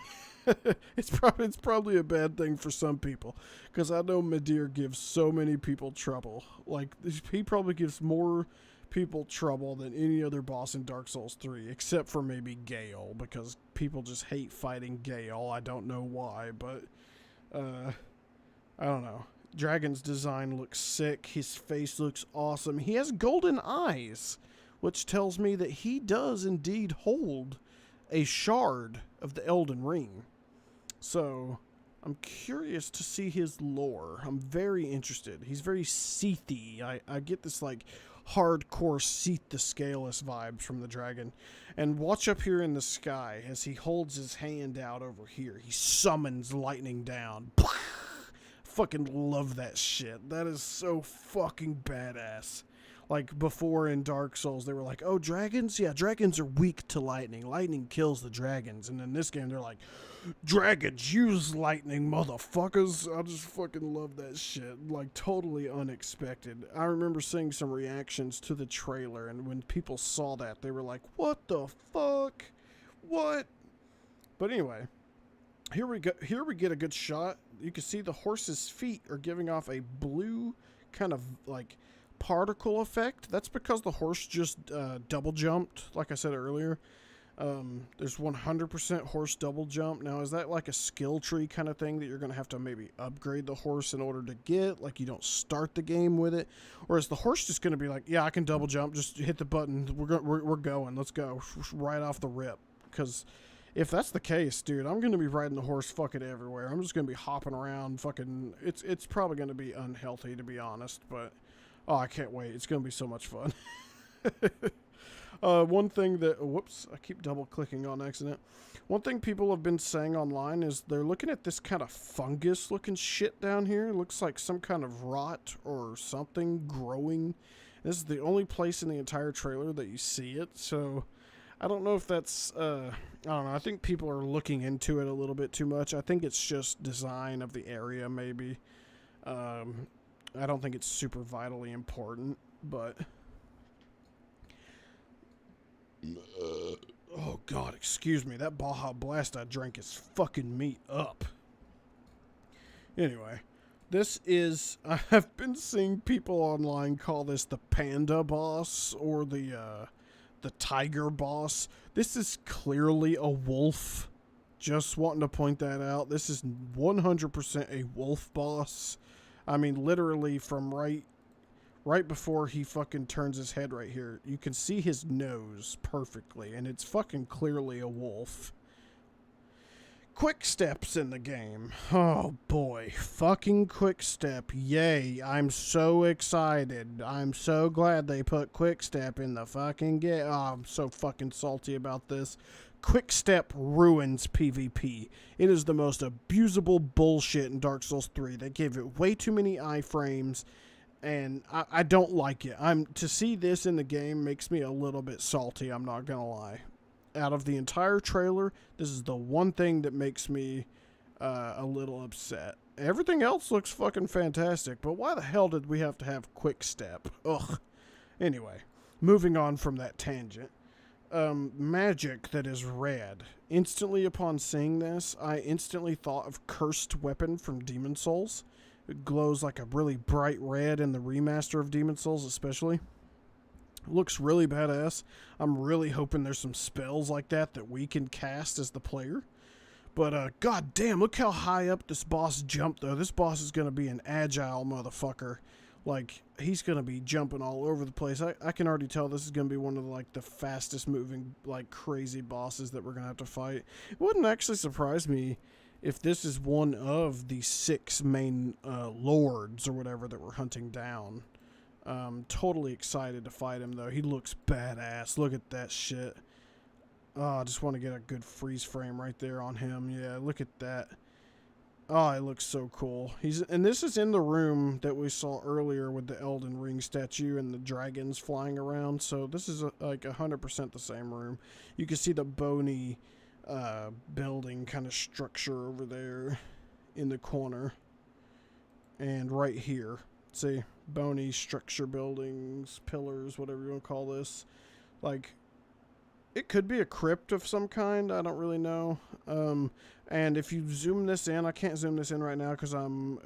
It's probably a bad thing for some people. Because I know Madir gives so many people trouble. Like, he probably gives more people trouble than any other boss in Dark Souls 3, except for maybe Gale, because people just hate fighting Gale. I don't know why, but I don't know. Dragon's design looks sick. His face looks awesome. He has golden eyes, which tells me that he does indeed hold a shard of the Elden Ring. So I'm curious to see his lore. I'm very interested. He's very Seathy. I get this like hardcore Seath the Scaleless vibes from the dragon. And watch up here in the sky as he holds his hand out over here. He summons lightning down. Fucking love that shit. That is so fucking badass. Like before in Dark Souls, they were like, oh, dragons? Yeah, dragons are weak to lightning. Lightning kills the dragons. And in this game, they're like, dragons use lightning, motherfuckers. I just fucking love that shit. Like, totally unexpected. I remember seeing some reactions to the trailer, and when people saw that, they were like, what the fuck? What? But anyway, here we go. Here we get a good shot. You can see the horse's feet are giving off a blue kind of like particle effect. That's because the horse just double jumped, like I said earlier. There's 100% horse double jump. Now, is that like a skill tree kind of thing that you're going to have to maybe upgrade the horse in order to get? Like, you don't start the game with it? Or is the horse just going to be like, yeah, I can double jump, just hit the button, we're going, let's go, right off the rip? Because if that's the case, dude, I'm going to be riding the horse fucking everywhere. I'm just going to be hopping around fucking... It's probably going to be unhealthy, to be honest, but... Oh, I can't wait. It's going to be so much fun. One thing that... Whoops, I keep double-clicking on accident. One thing people have been saying online is they're looking at this kind of fungus-looking shit down here. It looks like some kind of rot or something growing. This is the only place in the entire trailer that you see it, so... I don't know if that's... I don't know. I think people are looking into it a little bit too much. I think it's just design of the area, maybe. I don't think it's super vitally important, but... oh, God, excuse me. That Baja Blast I drank is fucking me up. Anyway, this is... I've been seeing people online call this the Panda Boss or the Tiger Boss. This is clearly a wolf. Just wanting to point that out. This is 100% a wolf boss. I mean, literally from right right before he fucking turns his head right here, you can see his nose perfectly, and it's fucking clearly a wolf. Quick steps in the game. Oh boy, fucking quick step. Yay, I'm so excited. I'm so glad they put quick step in the fucking game. Oh, I'm so fucking salty about this. Quick step ruins PvP. It is the most abusable bullshit in Dark Souls 3. They gave it way too many iframes, and I don't like it. To see this in the game makes me a little bit salty, I'm not gonna lie. Out of the entire trailer, this is the one thing that makes me a little upset. Everything else looks fucking fantastic, but why the hell did we have to have quick step? Ugh. Anyway, moving on from that tangent. Magic that is red. Instantly upon seeing this, I instantly thought of Cursed Weapon from Demon Souls. It glows like a really bright red in the remaster of Demon Souls especially. Looks really badass. I'm really hoping there's some spells like that we can cast as the player. But, god damn, look how high up this boss jumped, though. This boss is going to be an agile motherfucker. Like, he's going to be jumping all over the place. I can already tell this is going to be one of, like, the fastest moving, like, crazy bosses that we're going to have to fight. It wouldn't actually surprise me if this is one of the 6 main lords or whatever that we're hunting down. Totally excited to fight him, though. He looks badass. Look at that shit. Oh, I just want to get a good freeze frame right there on him. Yeah, look at that. Oh, it looks so cool. And this is in the room that we saw earlier with the Elden Ring statue and the dragons flying around. So this is like 100% the same room. You can see the bony building kind of structure over there in the corner. And right here. See? Bony structure buildings, pillars, whatever you want to call this. Like, it could be a crypt of some kind. I don't really know. And if you zoom this in, I can't zoom this in right now because I'm,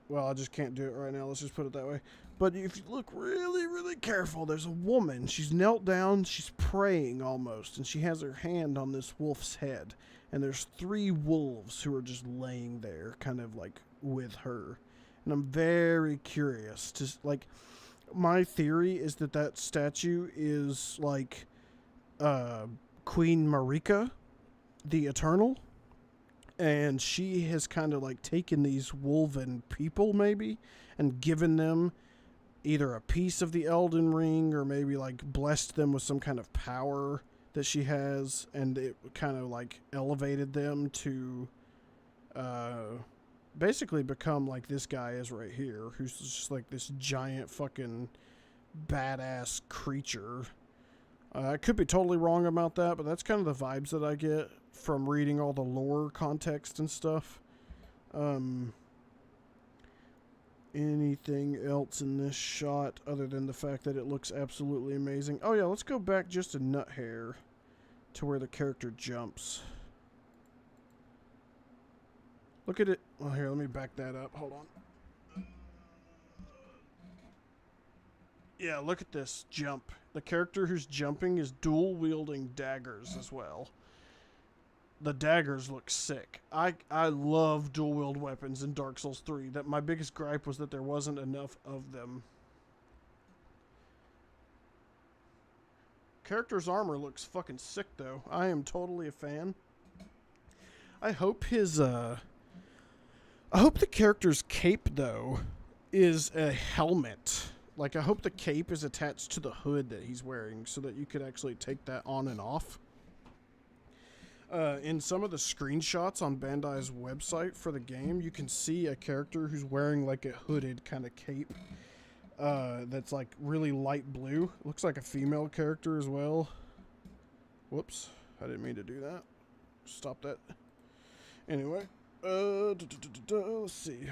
well, I just can't do it right now. Let's just put it that way. But if you look really, really careful, there's a woman. She's knelt down. She's praying almost. And she has her hand on this wolf's head. And there's 3 wolves who are just laying there, kind of like with her. And I'm very curious to, like, my theory is that statue is like Queen Marika, the Eternal, and she has kind of like taken these wolven people maybe and given them either a piece of the Elden Ring or maybe like blessed them with some kind of power that she has, and it kind of like elevated them to basically become like this guy is right here, who's just like this giant fucking badass creature. I could be totally wrong about that, but that's kind of the vibes that I get from reading all the lore context and stuff. Anything else in this shot other than the fact that it looks absolutely amazing? Oh yeah, let's go back just a nut hair to where the character jumps. Look at it. Well, here, let me back that up. Hold on. Yeah, look at this jump. The character who's jumping is dual-wielding daggers as well. The daggers look sick. I love dual-wield weapons in Dark Souls 3. That my biggest gripe was that there wasn't enough of them. Character's armor looks fucking sick, though. I am totally a fan. I hope his, I hope the character's cape, though, is a helmet. Like, I hope the cape is attached to the hood that he's wearing so that you could actually take that on and off. In some of the screenshots on Bandai's website for the game, you can see a character who's wearing, like, a hooded kind of cape that's, like, really light blue. Looks like a female character as well. Whoops. I didn't mean to do that. Stop that. Anyway. Let's see.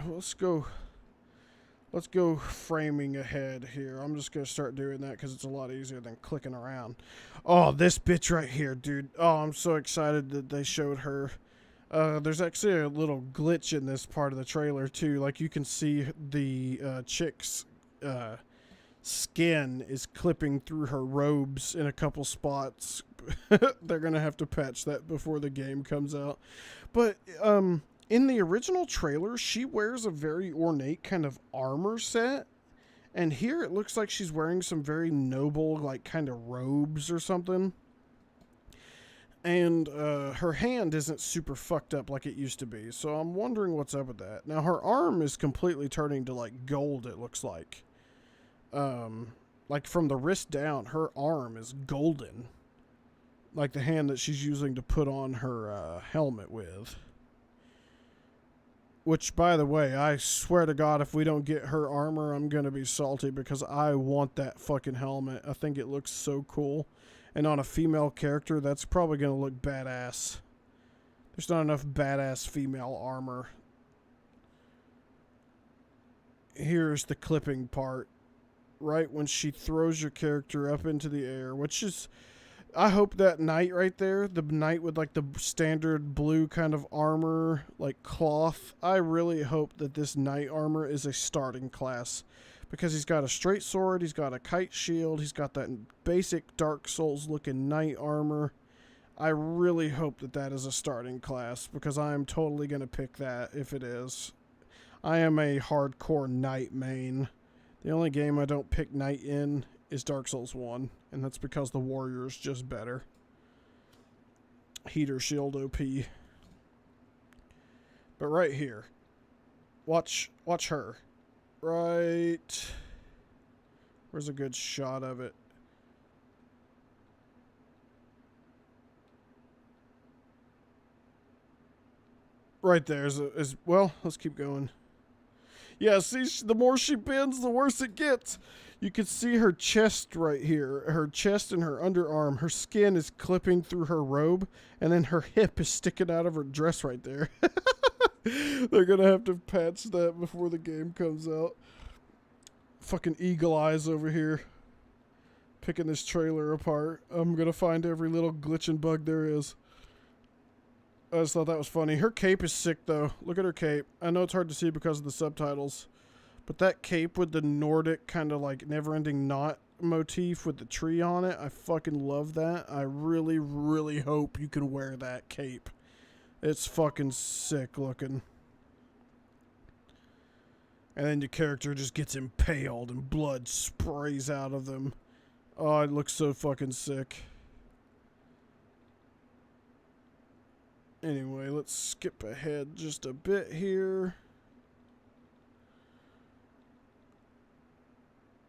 Let's go framing ahead here. I'm just going to start doing that because it's a lot easier than clicking around. Oh, this bitch right here, dude. Oh, I'm so excited that they showed her. There's actually a little glitch in this part of the trailer, too. Like, you can see the chick's skin is clipping through her robes in a couple spots. They're going to have to patch that before the game comes out. But, in the original trailer, she wears a very ornate kind of armor set, And here it looks like she's wearing some very noble, like, kind of robes or something. And her hand isn't super fucked up like it used to be. So I'm wondering what's up with that. Now, her arm is completely turning to, like, gold, it looks like. Like, from the wrist down, her arm is golden. Like the hand that she's using to put on her helmet with. Which, by the way, I swear to God, if we don't get her armor, I'm going to be salty because I want that fucking helmet. I think it looks so cool. And on a female character, that's probably going to look badass. There's not enough badass female armor. Here's the clipping part. Right when she throws your character up into the air, which is... I hope that knight right there, the knight with like the standard blue kind of armor, like cloth, I really hope that this knight armor is a starting class. Because he's got a straight sword, he's got a kite shield, he's got that basic Dark Souls looking knight armor. I really hope that that is a starting class, because I am totally going to pick that if it is. I am a hardcore knight main. The only game I don't pick knight in is Dark Souls 1, and that's because the warrior is just better. Heater shield OP. But right here, watch her. Right, where's a good shot of it? Right there is well, let's keep going. Yeah, see, the more she bends, the worse it gets. You can see her chest right here. Her chest and her underarm. Her skin is clipping through her robe, and then her hip is sticking out of her dress right there. They're going to have to patch that before the game comes out. Fucking eagle eyes over here. Picking this trailer apart. I'm going to find every little glitch and bug there is. I just thought that was funny. Her cape is sick, though. Look at her cape. I know it's hard to see because of the subtitles. But that cape with the Nordic kind of like never-ending knot motif with the tree on it, I fucking love that. I really, really hope you can wear that cape. It's fucking sick looking. And then your character just gets impaled and blood sprays out of them. Oh, it looks so fucking sick. Anyway, let's skip ahead just a bit here.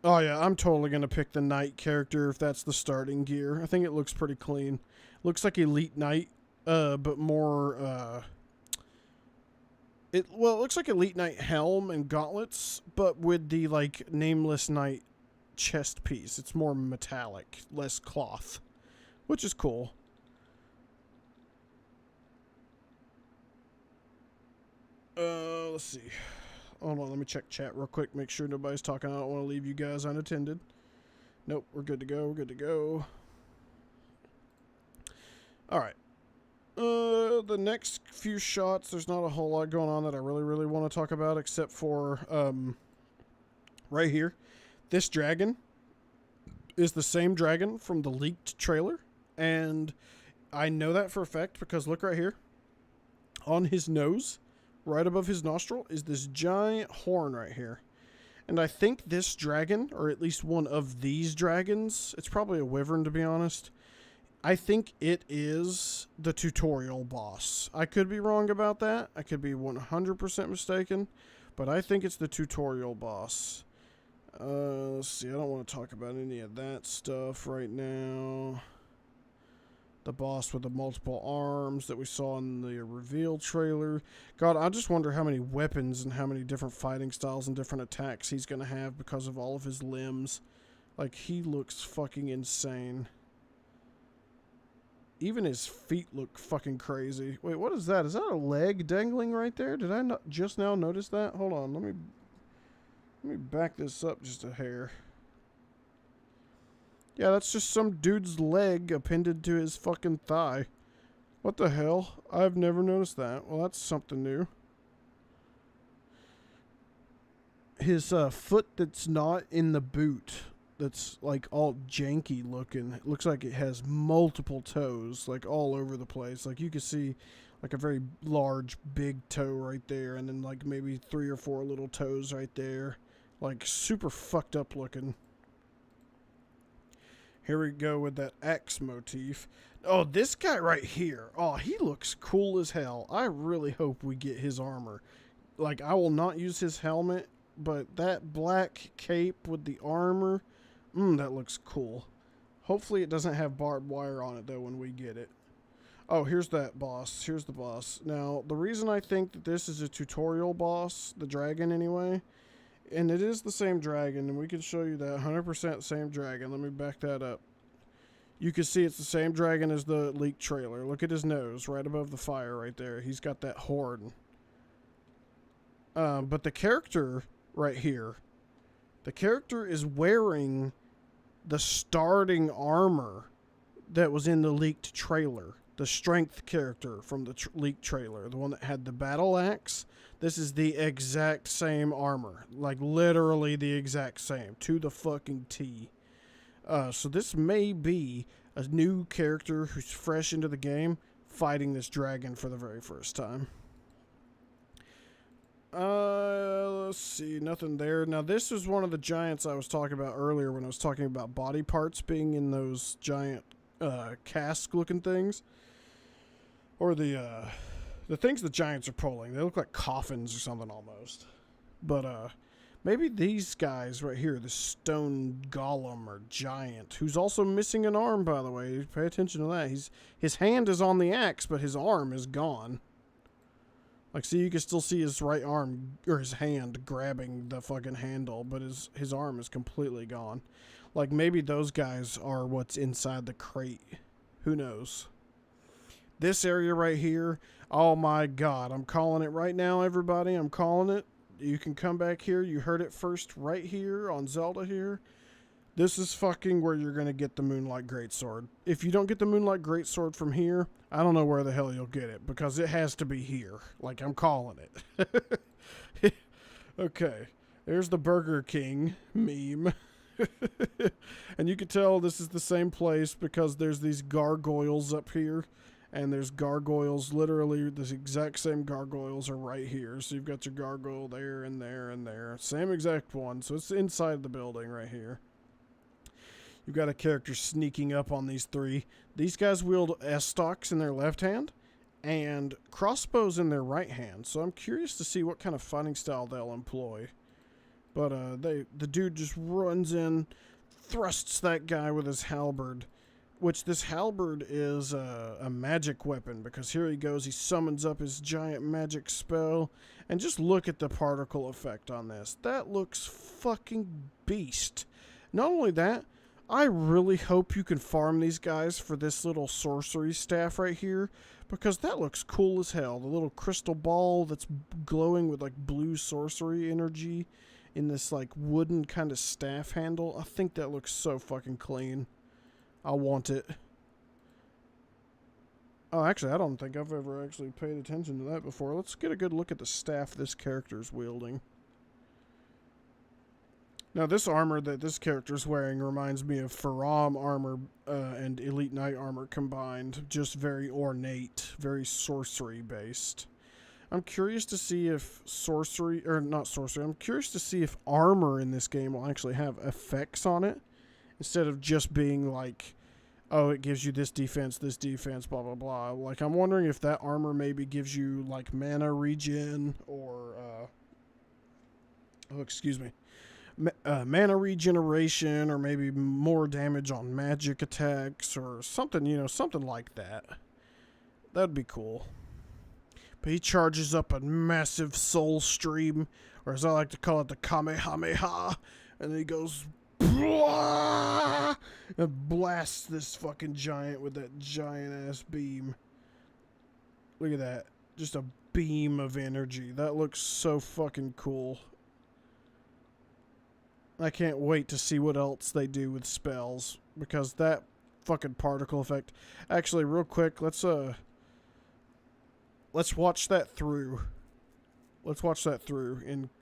Oh yeah, I'm totally going to pick the Knight character if that's the starting gear. I think it looks pretty clean. Looks like Elite Knight, but more, it looks like Elite Knight helm and gauntlets, but with the, like, Nameless Knight chest piece. It's more metallic, less cloth, which is cool. Let's see. Hold on, let me check chat real quick, make sure nobody's talking. I don't want to leave you guys unattended. Nope, we're good to go, we're good to go. Alright. The next few shots, there's not a whole lot going on that I really want to talk about, except for, right here. This dragon is the same dragon from the leaked trailer, and I know that for a fact because look right here. On his nose, right above his nostril, is this giant horn right here. And I think this dragon, or at least one of these dragons, it's probably a wyvern to be honest, I think it is the tutorial boss. I could be wrong about that. I could be 100% mistaken, but I think it's the tutorial boss. Let's see, I don't want to talk about any of that stuff right now. The boss with the multiple arms that we saw in the reveal trailer. God, I just wonder how many weapons and how many different fighting styles and different attacks he's going to have because of all of his limbs. Like, he looks fucking insane. Even his feet look fucking crazy. Wait, what is that? Is that a leg dangling right there? Did I not just now notice that? Hold on, let me back this up just a hair. Yeah, that's just some dude's leg appended to his fucking thigh. What the hell? I've never noticed that. Well, that's something new. His foot that's not in the boot, that's like all janky looking. It looks like it has multiple toes, like all over the place. Like you can see like a very large, big toe right there, and then like maybe 3 or 4 little toes right there. Like, super fucked up looking. Here we go with that axe motif. Oh, this guy right here. Oh, he looks cool as hell. I really hope we get his armor. Like, I will not use his helmet, but that black cape with the armor, that looks cool. Hopefully it doesn't have barbed wire on it, though, when we get it. Oh, here's that boss. Here's the boss. Now, the reason I think that this is a tutorial boss, the dragon anyway, and it is the same dragon, and we can show you that 100% same dragon. Let me back that up. You can see it's the same dragon as the leaked trailer. Look at his nose right above the fire right there. He's got that horn. But the character right here, the character is wearing the starting armor that was in the leaked trailer. The strength character from the leaked trailer, the one that had the battle axe. This is the exact same armor. Like, literally the exact same. To the fucking T. So this may be a new character who's fresh into the game fighting this dragon for the very first time. Let's see. Nothing there. Now, this is one of the giants I was talking about earlier when I was talking about body parts being in those giant cask-looking things. Or the things the giants are pulling. They look like coffins or something almost. But, maybe these guys right here, the stone golem or giant, who's also missing an arm, by the way. Pay attention to that. His hand is on the axe, but his arm is gone. Like, see, you can still see his right arm, or his hand, grabbing the fucking handle, but his arm is completely gone. Like, maybe those guys are what's inside the crate. Who knows? This area right here, oh my god, I'm calling it right now, everybody. I'm calling it. You can come back here. You heard it first right here on Zelda here. This is fucking where you're going to get the Moonlight Greatsword. If you don't get the Moonlight Greatsword from here, I don't know where the hell you'll get it, because it has to be here. Like, I'm calling it. Okay, there's the Burger King meme. And you can tell this is the same place because there's these gargoyles up here. And there's gargoyles, literally the exact same gargoyles are right here. So you've got your gargoyle there and there and there. Same exact one. So it's inside the building right here. You've got a character sneaking up on these three. These guys wield S-stocks in their left hand and crossbows in their right hand. So I'm curious to see what kind of fighting style they'll employ. But the dude just runs in, thrusts that guy with his halberd. Which this halberd is a magic weapon, because here he goes, he summons up his giant magic spell, and just look at the particle effect on this. That looks fucking beast. Not only that, I really hope you can farm these guys for this little sorcery staff right here, because that looks cool as hell. The little crystal ball that's glowing with like blue sorcery energy in this like wooden kind of staff handle. I think that looks so fucking clean. I want it. Oh, actually, I don't think I've ever actually paid attention to that before. Let's get a good look at the staff this character's wielding. Now, this armor that this character's wearing reminds me of Faram armor and Elite Knight armor combined. Just very ornate, very sorcery-based. I'm curious to see if I'm curious to see if armor in this game will actually have effects on it. Instead of just being like, oh, it gives you this defense, blah, blah, blah. Like, I'm wondering if that armor maybe gives you, like, mana regen or, mana regeneration, or maybe more damage on magic attacks or something, you know, something like that. That'd be cool. But he charges up a massive soul stream, or as I like to call it, the Kamehameha, and then he goes... and blasts this fucking giant with that giant ass beam. Look at that. Just a beam of energy. That looks so fucking cool. I can't wait to see what else they do with spells, because that fucking particle effect. Actually, real quick, let's watch that through. Let's watch that through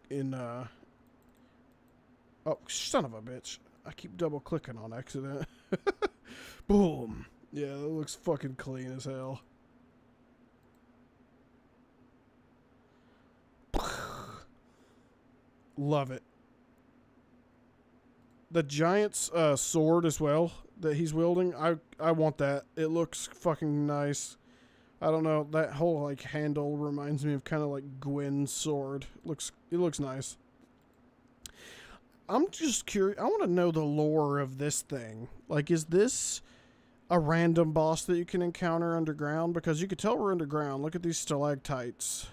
in oh, son of a bitch. I keep double clicking on accident. Boom. Yeah, that looks fucking clean as hell. Love it. the giant's sword as well that he's wielding. I want that. It looks fucking nice. I don't know, that whole like handle reminds me of kind of like Gwen's sword. It looks nice. I'm just curious. I want to know the lore of this thing. Like, is this a random boss that you can encounter underground? Because you could tell we're underground. Look at these stalactites.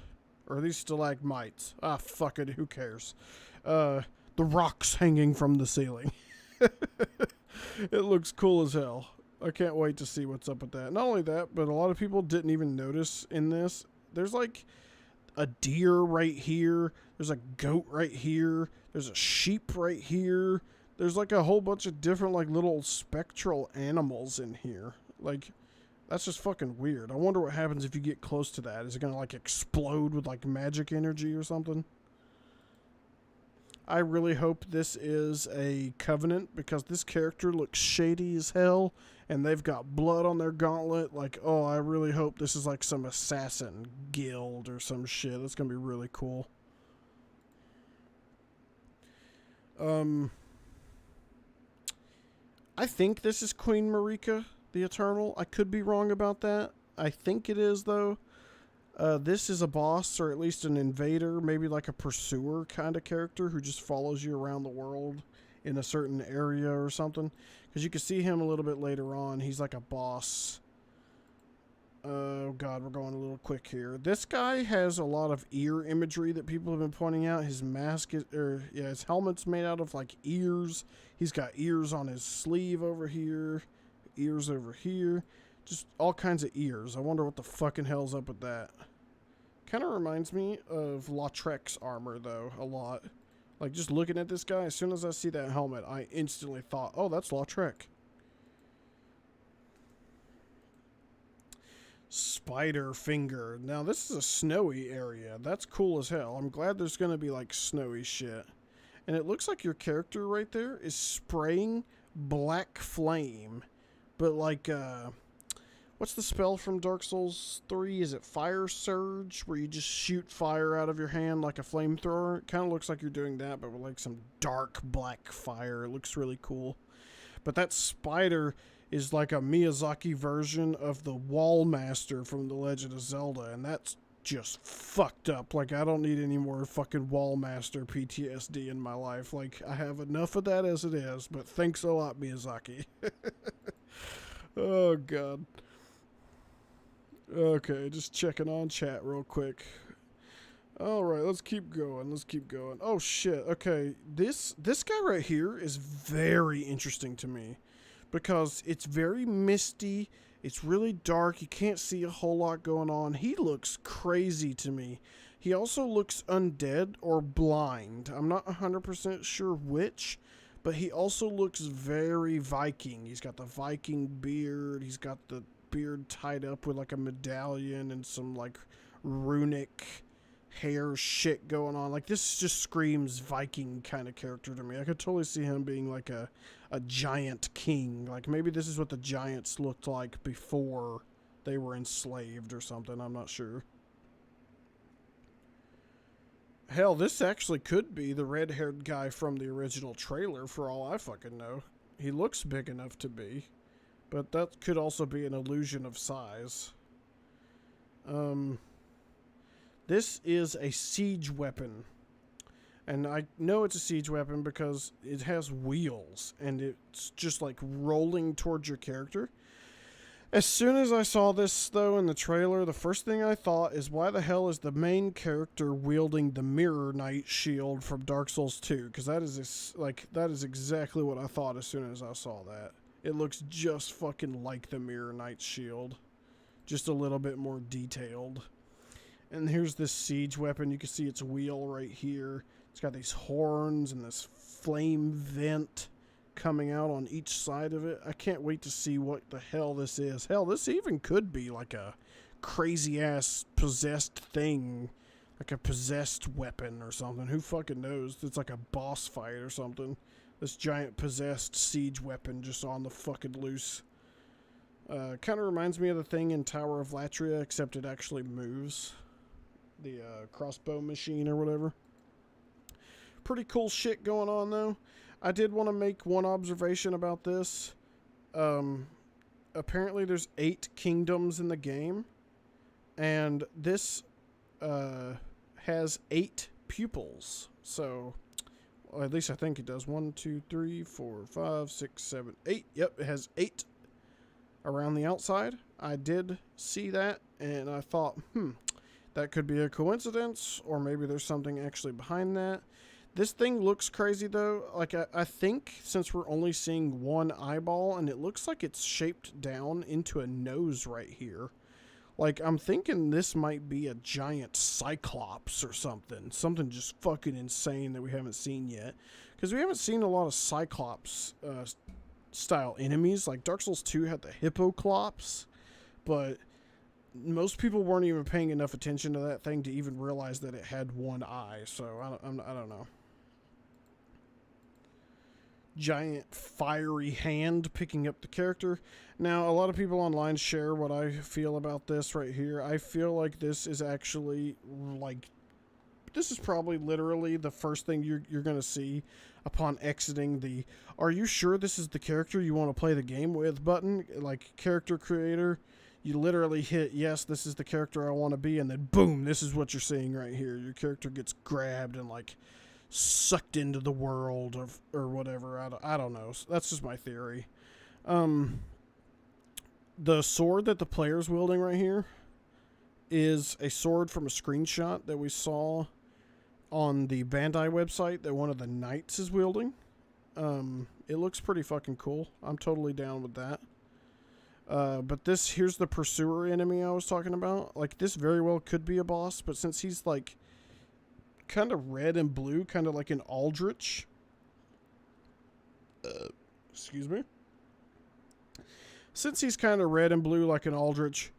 Or these stalagmites. Ah, fuck it. Who cares? The rocks hanging from the ceiling. It looks cool as hell. I can't wait to see what's up with that. Not only that, but a lot of people didn't even notice in this. There's like a deer right here. There's a goat right here. There's a sheep right here. There's like a whole bunch of different like little spectral animals in here. Like, that's just fucking weird. I wonder what happens if you get close to that. Is it gonna like explode with like magic energy or something? I really hope this is a covenant because this character looks shady as hell and they've got blood on their gauntlet. Like, oh, I really hope this is like some assassin guild or some shit. That's gonna be really cool. I think this is Queen Marika, the Eternal. I could be wrong about that. I think it is, though. This is a boss, or at least an invader, maybe like a pursuer kind of character who just follows you around the world in a certain area or something. Because you can see him a little bit later on. He's like a boss. Oh, God, we're going a little quick here. This guy has a lot of ear imagery that people have been pointing out. His mask is, his helmet's made out of like ears. He's got ears on his sleeve over here, ears over here. Just all kinds of ears. I wonder what the fucking hell's up with that. Kind of reminds me of Lautrec's armor, though, a lot. Like, just looking at this guy, as soon as I see that helmet, I instantly thought, oh, that's Lautrec. Spider Finger. Now, this is a snowy area. That's cool as hell. I'm glad there's going to be, like, snowy shit. And it looks like your character right there is spraying black flame. But, like, what's the spell from Dark Souls 3? Is it Fire Surge? Where you just shoot fire out of your hand like a flamethrower? It kind of looks like you're doing that, but with, like, some dark black fire. It looks really cool. But that spider is like a Miyazaki version of the Wall Master from The Legend of Zelda, and that's just fucked up. Like, I don't need any more fucking Wall Master PTSD in my life. Like, I have enough of that as it is, but thanks a lot, Miyazaki. Oh, God. Okay, just checking on chat real quick. Alright, let's keep going. Oh, shit. Okay, this guy right here is very interesting to me. Because it's very misty, it's really dark, you can't see a whole lot going on. He looks crazy to me. He also looks undead or blind. I'm not 100% sure which, but he also looks very Viking. He's got the Viking beard, he's got the beard tied up with like a medallion and some like runic hair shit going on. Like, this just screams Viking kind of character to me. I could totally see him being like a giant king. Like, maybe this is what the giants looked like before they were enslaved or something. I'm not sure. Hell, this actually could be the red-haired guy from the original trailer for all I fucking know. He looks big enough to be. But that could also be an illusion of size. This is a siege weapon. And I know it's a siege weapon because it has wheels. And it's just like rolling towards your character. As soon as I saw this, though, in the trailer, the first thing I thought is, why the hell is the main character wielding the Mirror Knight shield from Dark Souls 2? Because that is exactly what I thought as soon as I saw that. It looks just fucking like the Mirror Knight shield. Just a little bit more detailed. And here's this siege weapon. You can see its wheel right here. It's got these horns and this flame vent coming out on each side of it. I can't wait to see what the hell this is. Hell, this even could be like a crazy-ass possessed thing. Like a possessed weapon or something. Who fucking knows? It's like a boss fight or something. This giant possessed siege weapon just on the fucking loose. Kind of reminds me of the thing in Tower of Latria, except it actually moves. The crossbow machine or whatever. Pretty cool shit going on, though. I did want to make one observation about this. Um, Apparently, there's 8 kingdoms in the game, and this has 8 pupils. So, well, at least I think it does. 1, 2, 3, 4, 5, 6, 7, 8. Yep, it has 8 around the outside. I did see that, and I thought, that could be a coincidence, or maybe there's something actually behind that. This thing looks crazy, though. Like, I think since we're only seeing one eyeball, and it looks like it's shaped down into a nose right here. Like, I'm thinking this might be a giant cyclops or something. Something just fucking insane that we haven't seen yet. Because we haven't seen a lot of cyclops style enemies. Like, Dark Souls 2 had the hippoclops, but most people weren't even paying enough attention to that thing to even realize that it had one eye. So, I don't know. Giant fiery hand picking up the character. Now, a lot of people online share what I feel about this right here. I feel like this is actually, like, this is probably literally the first thing you're going to see upon exiting the "Are you sure this is the character you want to play the game with?" button. Like, character creator, you literally hit, yes, this is the character I want to be, and then boom, this is what you're seeing right here. Your character gets grabbed and, like, sucked into the world of, or whatever. I don't know. That's just my theory. The sword that the player's wielding right here is a sword from a screenshot that we saw on the Bandai website that one of the knights is wielding. It looks pretty fucking cool. I'm totally down with that. But here's the pursuer enemy I was talking about. Like, this very well could be a boss, but since he's, like, kind of red and blue, kind of like an Aldrich. Excuse me. Since he's kind of red and blue like an Aldrich,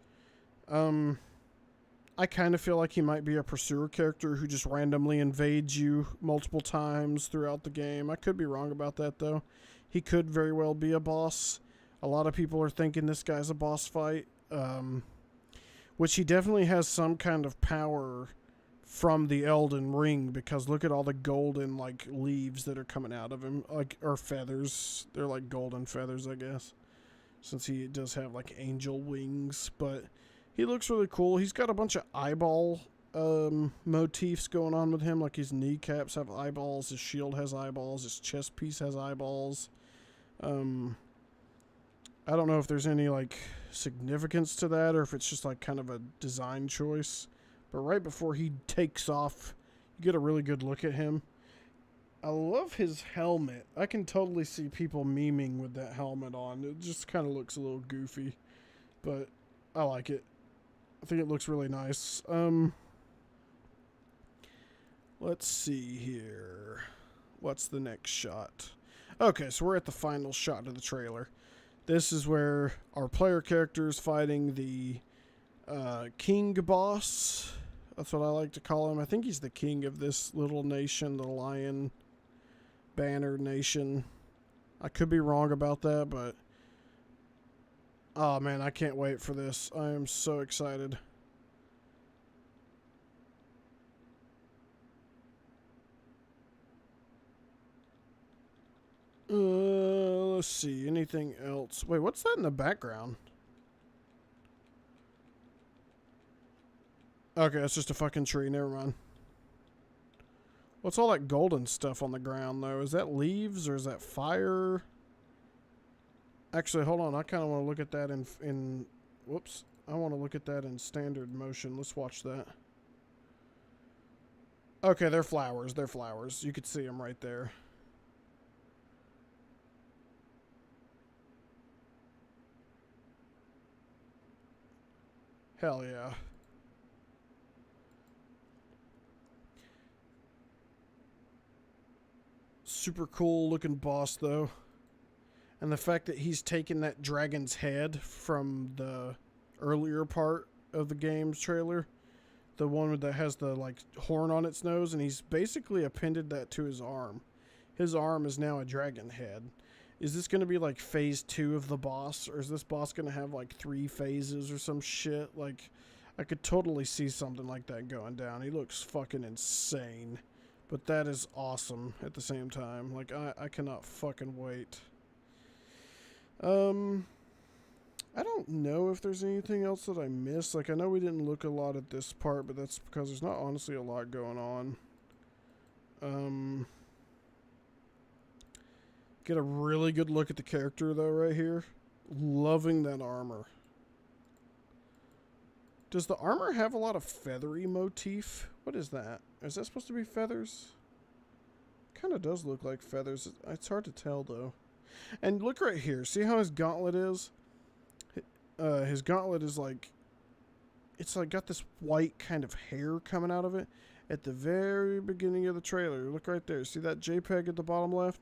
I kind of feel like he might be a pursuer character who just randomly invades you multiple times throughout the game. I could be wrong about that, though. He could very well be a boss. A lot of people are thinking this guy's a boss fight, which he definitely has some kind of power from the Elden Ring, because look at all the golden, like, leaves that are coming out of him, like, or feathers. They're like golden feathers, I guess, since he does have, like, angel wings. But he looks really cool. He's got a bunch of eyeball motifs going on with him. Like, his kneecaps have eyeballs, his shield has eyeballs, his chest piece has eyeballs. I don't know if there's any, like, significance to that, or if it's just, like, kind of a design choice. But right before he takes off, you get a really good look at him. I love his helmet. I can totally see people memeing with that helmet on. It just kind of looks a little goofy, but I like it. I think it looks really nice. Let's see here. What's the next shot? Okay, so we're at the final shot of the trailer. This is where our player character is fighting the king boss. That's what I like to call him. I think he's the king of this little nation, the Lion Banner Nation. I could be wrong about that, but oh man, I can't wait for this. I am so excited. Let's see. Anything else? Wait, what's that in the background? Okay, it's just a fucking tree. Never mind. What's all that golden stuff on the ground, though? Is that leaves or is that fire? Actually, hold on. I kind of want to look at that in... Whoops. I want to look at that in standard motion. Let's watch that. Okay, they're flowers. They're flowers. You could see them right there. Hell yeah. Super cool looking boss, though. And the fact that he's taken that dragon's head from the earlier part of the game's trailer, the one that has the, like, horn on its nose, and he's basically appended that to his arm. His arm is now a dragon head. Is this going to be like phase 2 of the boss, or is this boss going to have like 3 phases or some shit? Like, I could totally see something like that going down. He looks fucking insane. But that is awesome at the same time. Like, I cannot fucking wait. I don't know if there's anything else that I missed. Like, I know we didn't look a lot at this part, but that's because there's not honestly a lot going on. Get a really good look at the character, though, right here. Loving that armor. Does the armor have a lot of feathery motif? What is that? Is that supposed to be feathers? Kind of does look like feathers. It's hard to tell, though. And look right here. See how his gauntlet is? His gauntlet is like... It's like got this white kind of hair coming out of it. At the very beginning of the trailer. Look right there. See that JPEG at the bottom left?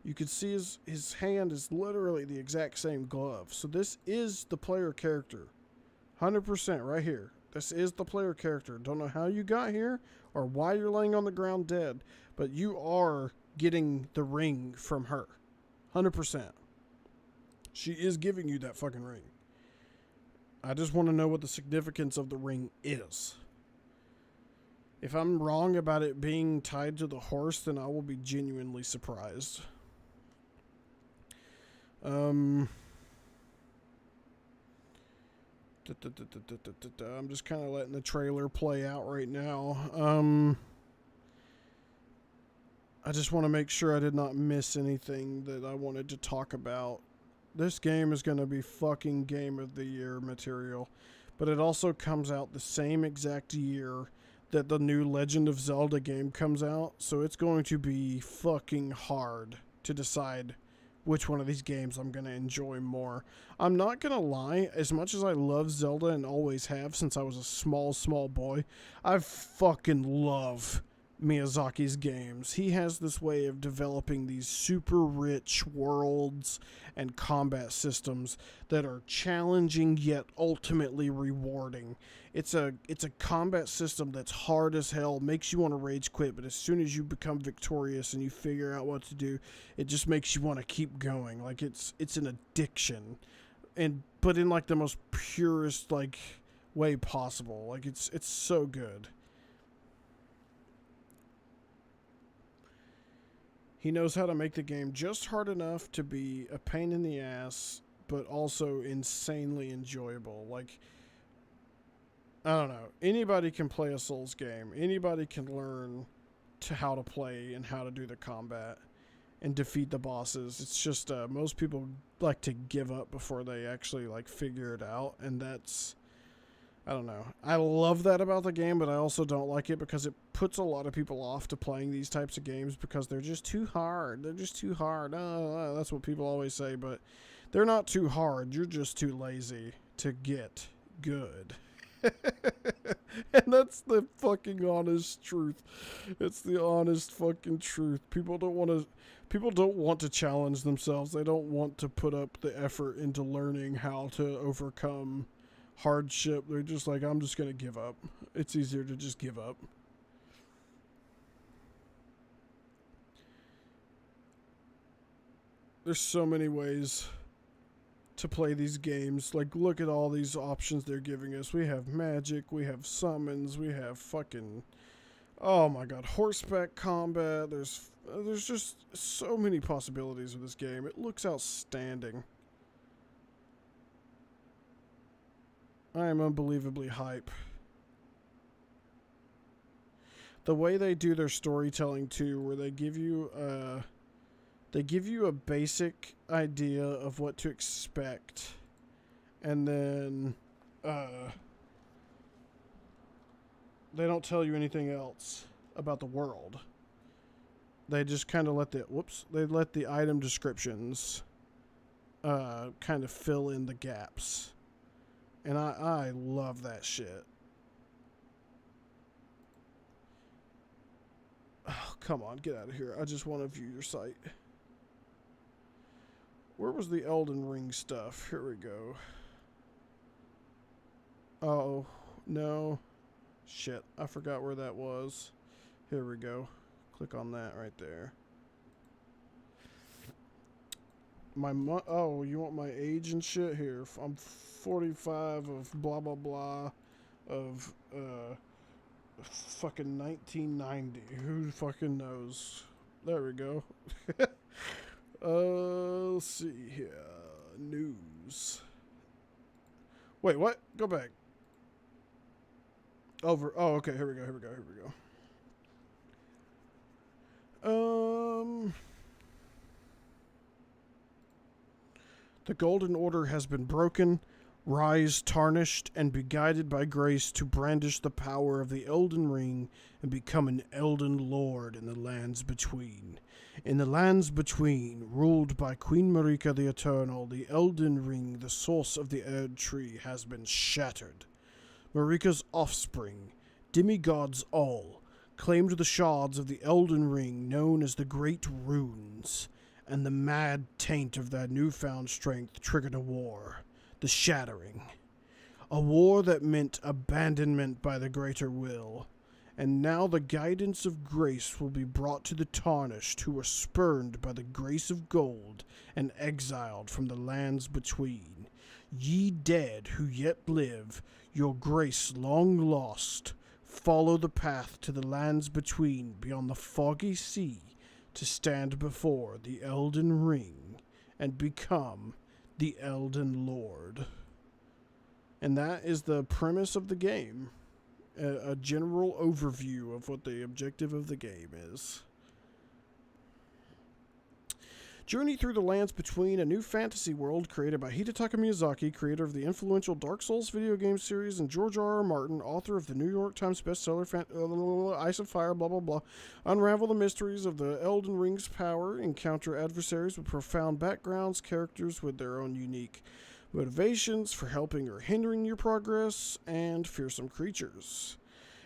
You can see his hand is literally the exact same glove. So this is the player character. 100% right here. This is the player character. Don't know how you got here or why you're laying on the ground dead, but you are getting the ring from her. 100%. She is giving you that fucking ring. I just want to know what the significance of the ring is. If I'm wrong about it being tied to the horse, then I will be genuinely surprised. I'm just kind of letting the trailer play out right now. I just want to make sure I did not miss anything that I wanted to talk about. This game is going to be fucking Game of the Year material, but it also comes out the same exact year that the new Legend of Zelda game comes out, so it's going to be fucking hard to decide which one of these games I'm going to enjoy more. I'm not going to lie, as much as I love Zelda and always have since I was a small boy, I fucking love Miyazaki's games. He has this way of developing these super rich worlds and combat systems that are challenging yet ultimately rewarding. It's a combat system that's hard as hell, makes you want to rage quit, but as soon as you become victorious and you figure out what to do, it just makes you want to keep going. Like it's an addiction. But in like the most purest like way possible. Like it's so good. He knows how to make the game just hard enough to be a pain in the ass, but also insanely enjoyable. Like, I don't know. Anybody can play a Souls game. Anybody can learn how to play and how to do the combat and defeat the bosses. It's just most people like to give up before they actually like figure it out, and that's... I don't know. I love that about the game, but I also don't like it because it puts a lot of people off to playing these types of games because they're just too hard. They're just too hard. Oh, that's what people always say, but they're not too hard. You're just too lazy to get good. And that's the fucking honest truth. It's the honest fucking truth. People don't want to challenge themselves. They don't want to put up the effort into learning how to overcome hardship. They're just like, I'm just gonna give up. It's easier to just give up. There's so many ways to play these games. Like, look at all these options they're giving us. We have magic, we have summons, we have fucking, oh my god, horseback combat. There's just so many possibilities with this game. It looks outstanding. I am unbelievably hype. The way they do their storytelling too, where they give you a basic idea of what to expect, and then they don't tell you anything else about the world. They just kind of let the item descriptions kind of fill in the gaps. And I love that shit. Oh, come on, get out of here. I just want to view your site. Where was the Elden Ring stuff? Here we go. Oh, no. Shit, I forgot where that was. Here we go. Click on that right there. Oh, you want my age and shit? Here, I'm 45 of blah blah blah of Fucking 1990. Who fucking knows? There we go. Let's see here. News. Wait, what? Go back. Over. Oh, okay. Here we go. Here we go. Here we go. The Golden Order has been broken, rise tarnished, and be guided by grace to brandish the power of the Elden Ring and become an Elden Lord in the lands between. In the lands between, ruled by Queen Marika the Eternal, the Elden Ring, the source of the Erd Tree, has been shattered. Marika's offspring, demigods all, claimed the shards of the Elden Ring known as the Great Runes, and the mad taint of that newfound strength triggered a war, the Shattering. A war that meant abandonment by the greater will. And now the guidance of grace will be brought to the tarnished who were spurned by the grace of gold and exiled from the lands between. Ye dead who yet live, your grace long lost, follow the path to the lands between beyond the foggy sea to stand before the Elden Ring and become the Elden Lord. And that is the premise of the game. A general overview of what the objective of the game is. Journey through the lands between, a new fantasy world created by Hidetaka Miyazaki, creator of the influential Dark Souls video game series, and George R.R. Martin, author of the New York Times bestseller Ice of Fire, blah blah blah. Unravel the mysteries of the Elden Ring's power, encounter adversaries with profound backgrounds, characters with their own unique motivations for helping or hindering your progress, and fearsome creatures.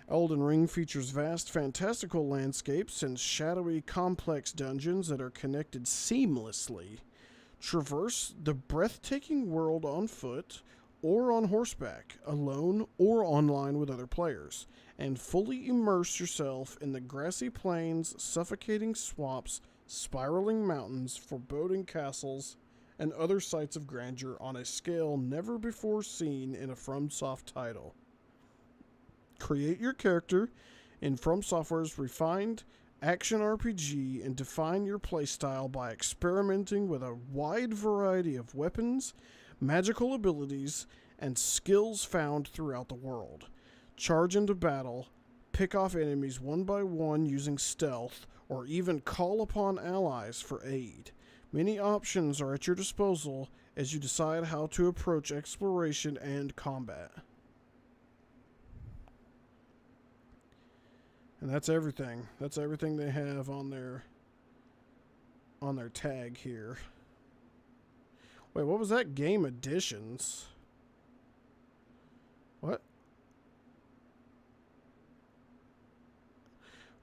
Elden Ring features vast, fantastical landscapes and shadowy, complex dungeons that are connected seamlessly. Traverse the breathtaking world on foot or on horseback, alone or online with other players, and fully immerse yourself in the grassy plains, suffocating swamps, spiraling mountains, foreboding castles, and other sights of grandeur on a scale never before seen in a FromSoft title. Create your character in From Software's refined action RPG and define your playstyle by experimenting with a wide variety of weapons, magical abilities, and skills found throughout the world. Charge into battle, pick off enemies one by one using stealth, or even call upon allies for aid. Many options are at your disposal as you decide how to approach exploration and combat. And that's everything. That's everything they have on their tag here. Wait, what was that? Game additions? What?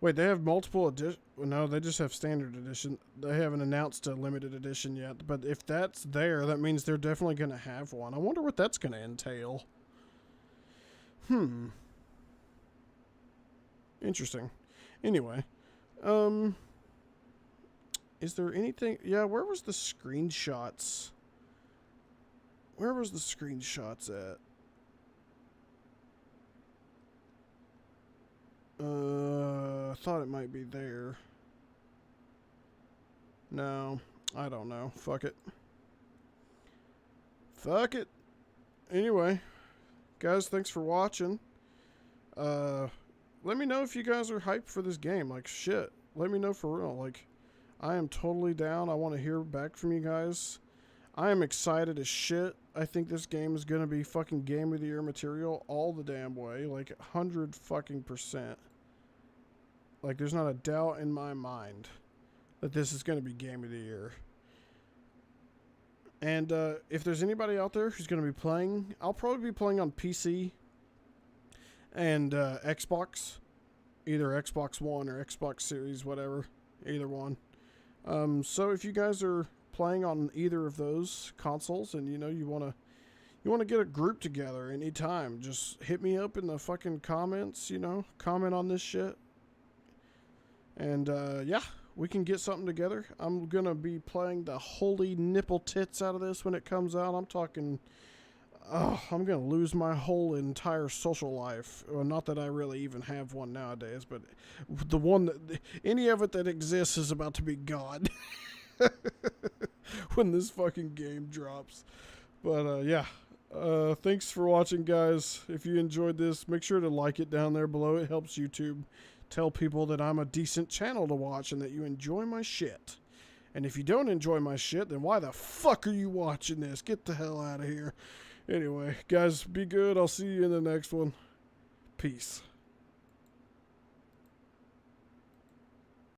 Wait, they have multiple editions? No, they just have standard edition. They haven't announced a limited edition yet. But if that's there, that means they're definitely going to have one. I wonder what that's going to entail. Interesting. Anyway, is there anything? Yeah, where was the screenshots? Where was the screenshots at? I thought it might be there. No, I don't know. Fuck it. Fuck it. Anyway, guys, thanks for watching. Let me know if you guys are hyped for this game. Like, shit. Let me know for real. Like, I am totally down. I want to hear back from you guys. I am excited as shit. I think this game is going to be fucking Game of the Year material all the damn way. Like, 100 fucking %. Like, there's not a doubt in my mind that this is going to be Game of the Year. And if there's anybody out there who's going to be playing, I'll probably be playing on PC and Xbox. Either Xbox One or Xbox Series, whatever. Either one. So if you guys are playing on either of those consoles and, you know, you want to get a group together anytime, just hit me up in the fucking comments, you know. Comment on this shit. And, yeah, we can get something together. I'm going to be playing the holy nipple tits out of this when it comes out. I'm talking Oh, I'm gonna lose my whole entire social life. Well, not that I really even have one nowadays, but the one that any of it that exists is about to be gone when this fucking game drops. But yeah, thanks for watching, guys. If you enjoyed this, make sure to like it down there below. It helps YouTube tell people that I'm a decent channel to watch and that you enjoy my shit. And if you don't enjoy my shit, then why the fuck are you watching this? Get the hell out of here. Anyway, guys, be good. I'll see you in the next one. Peace.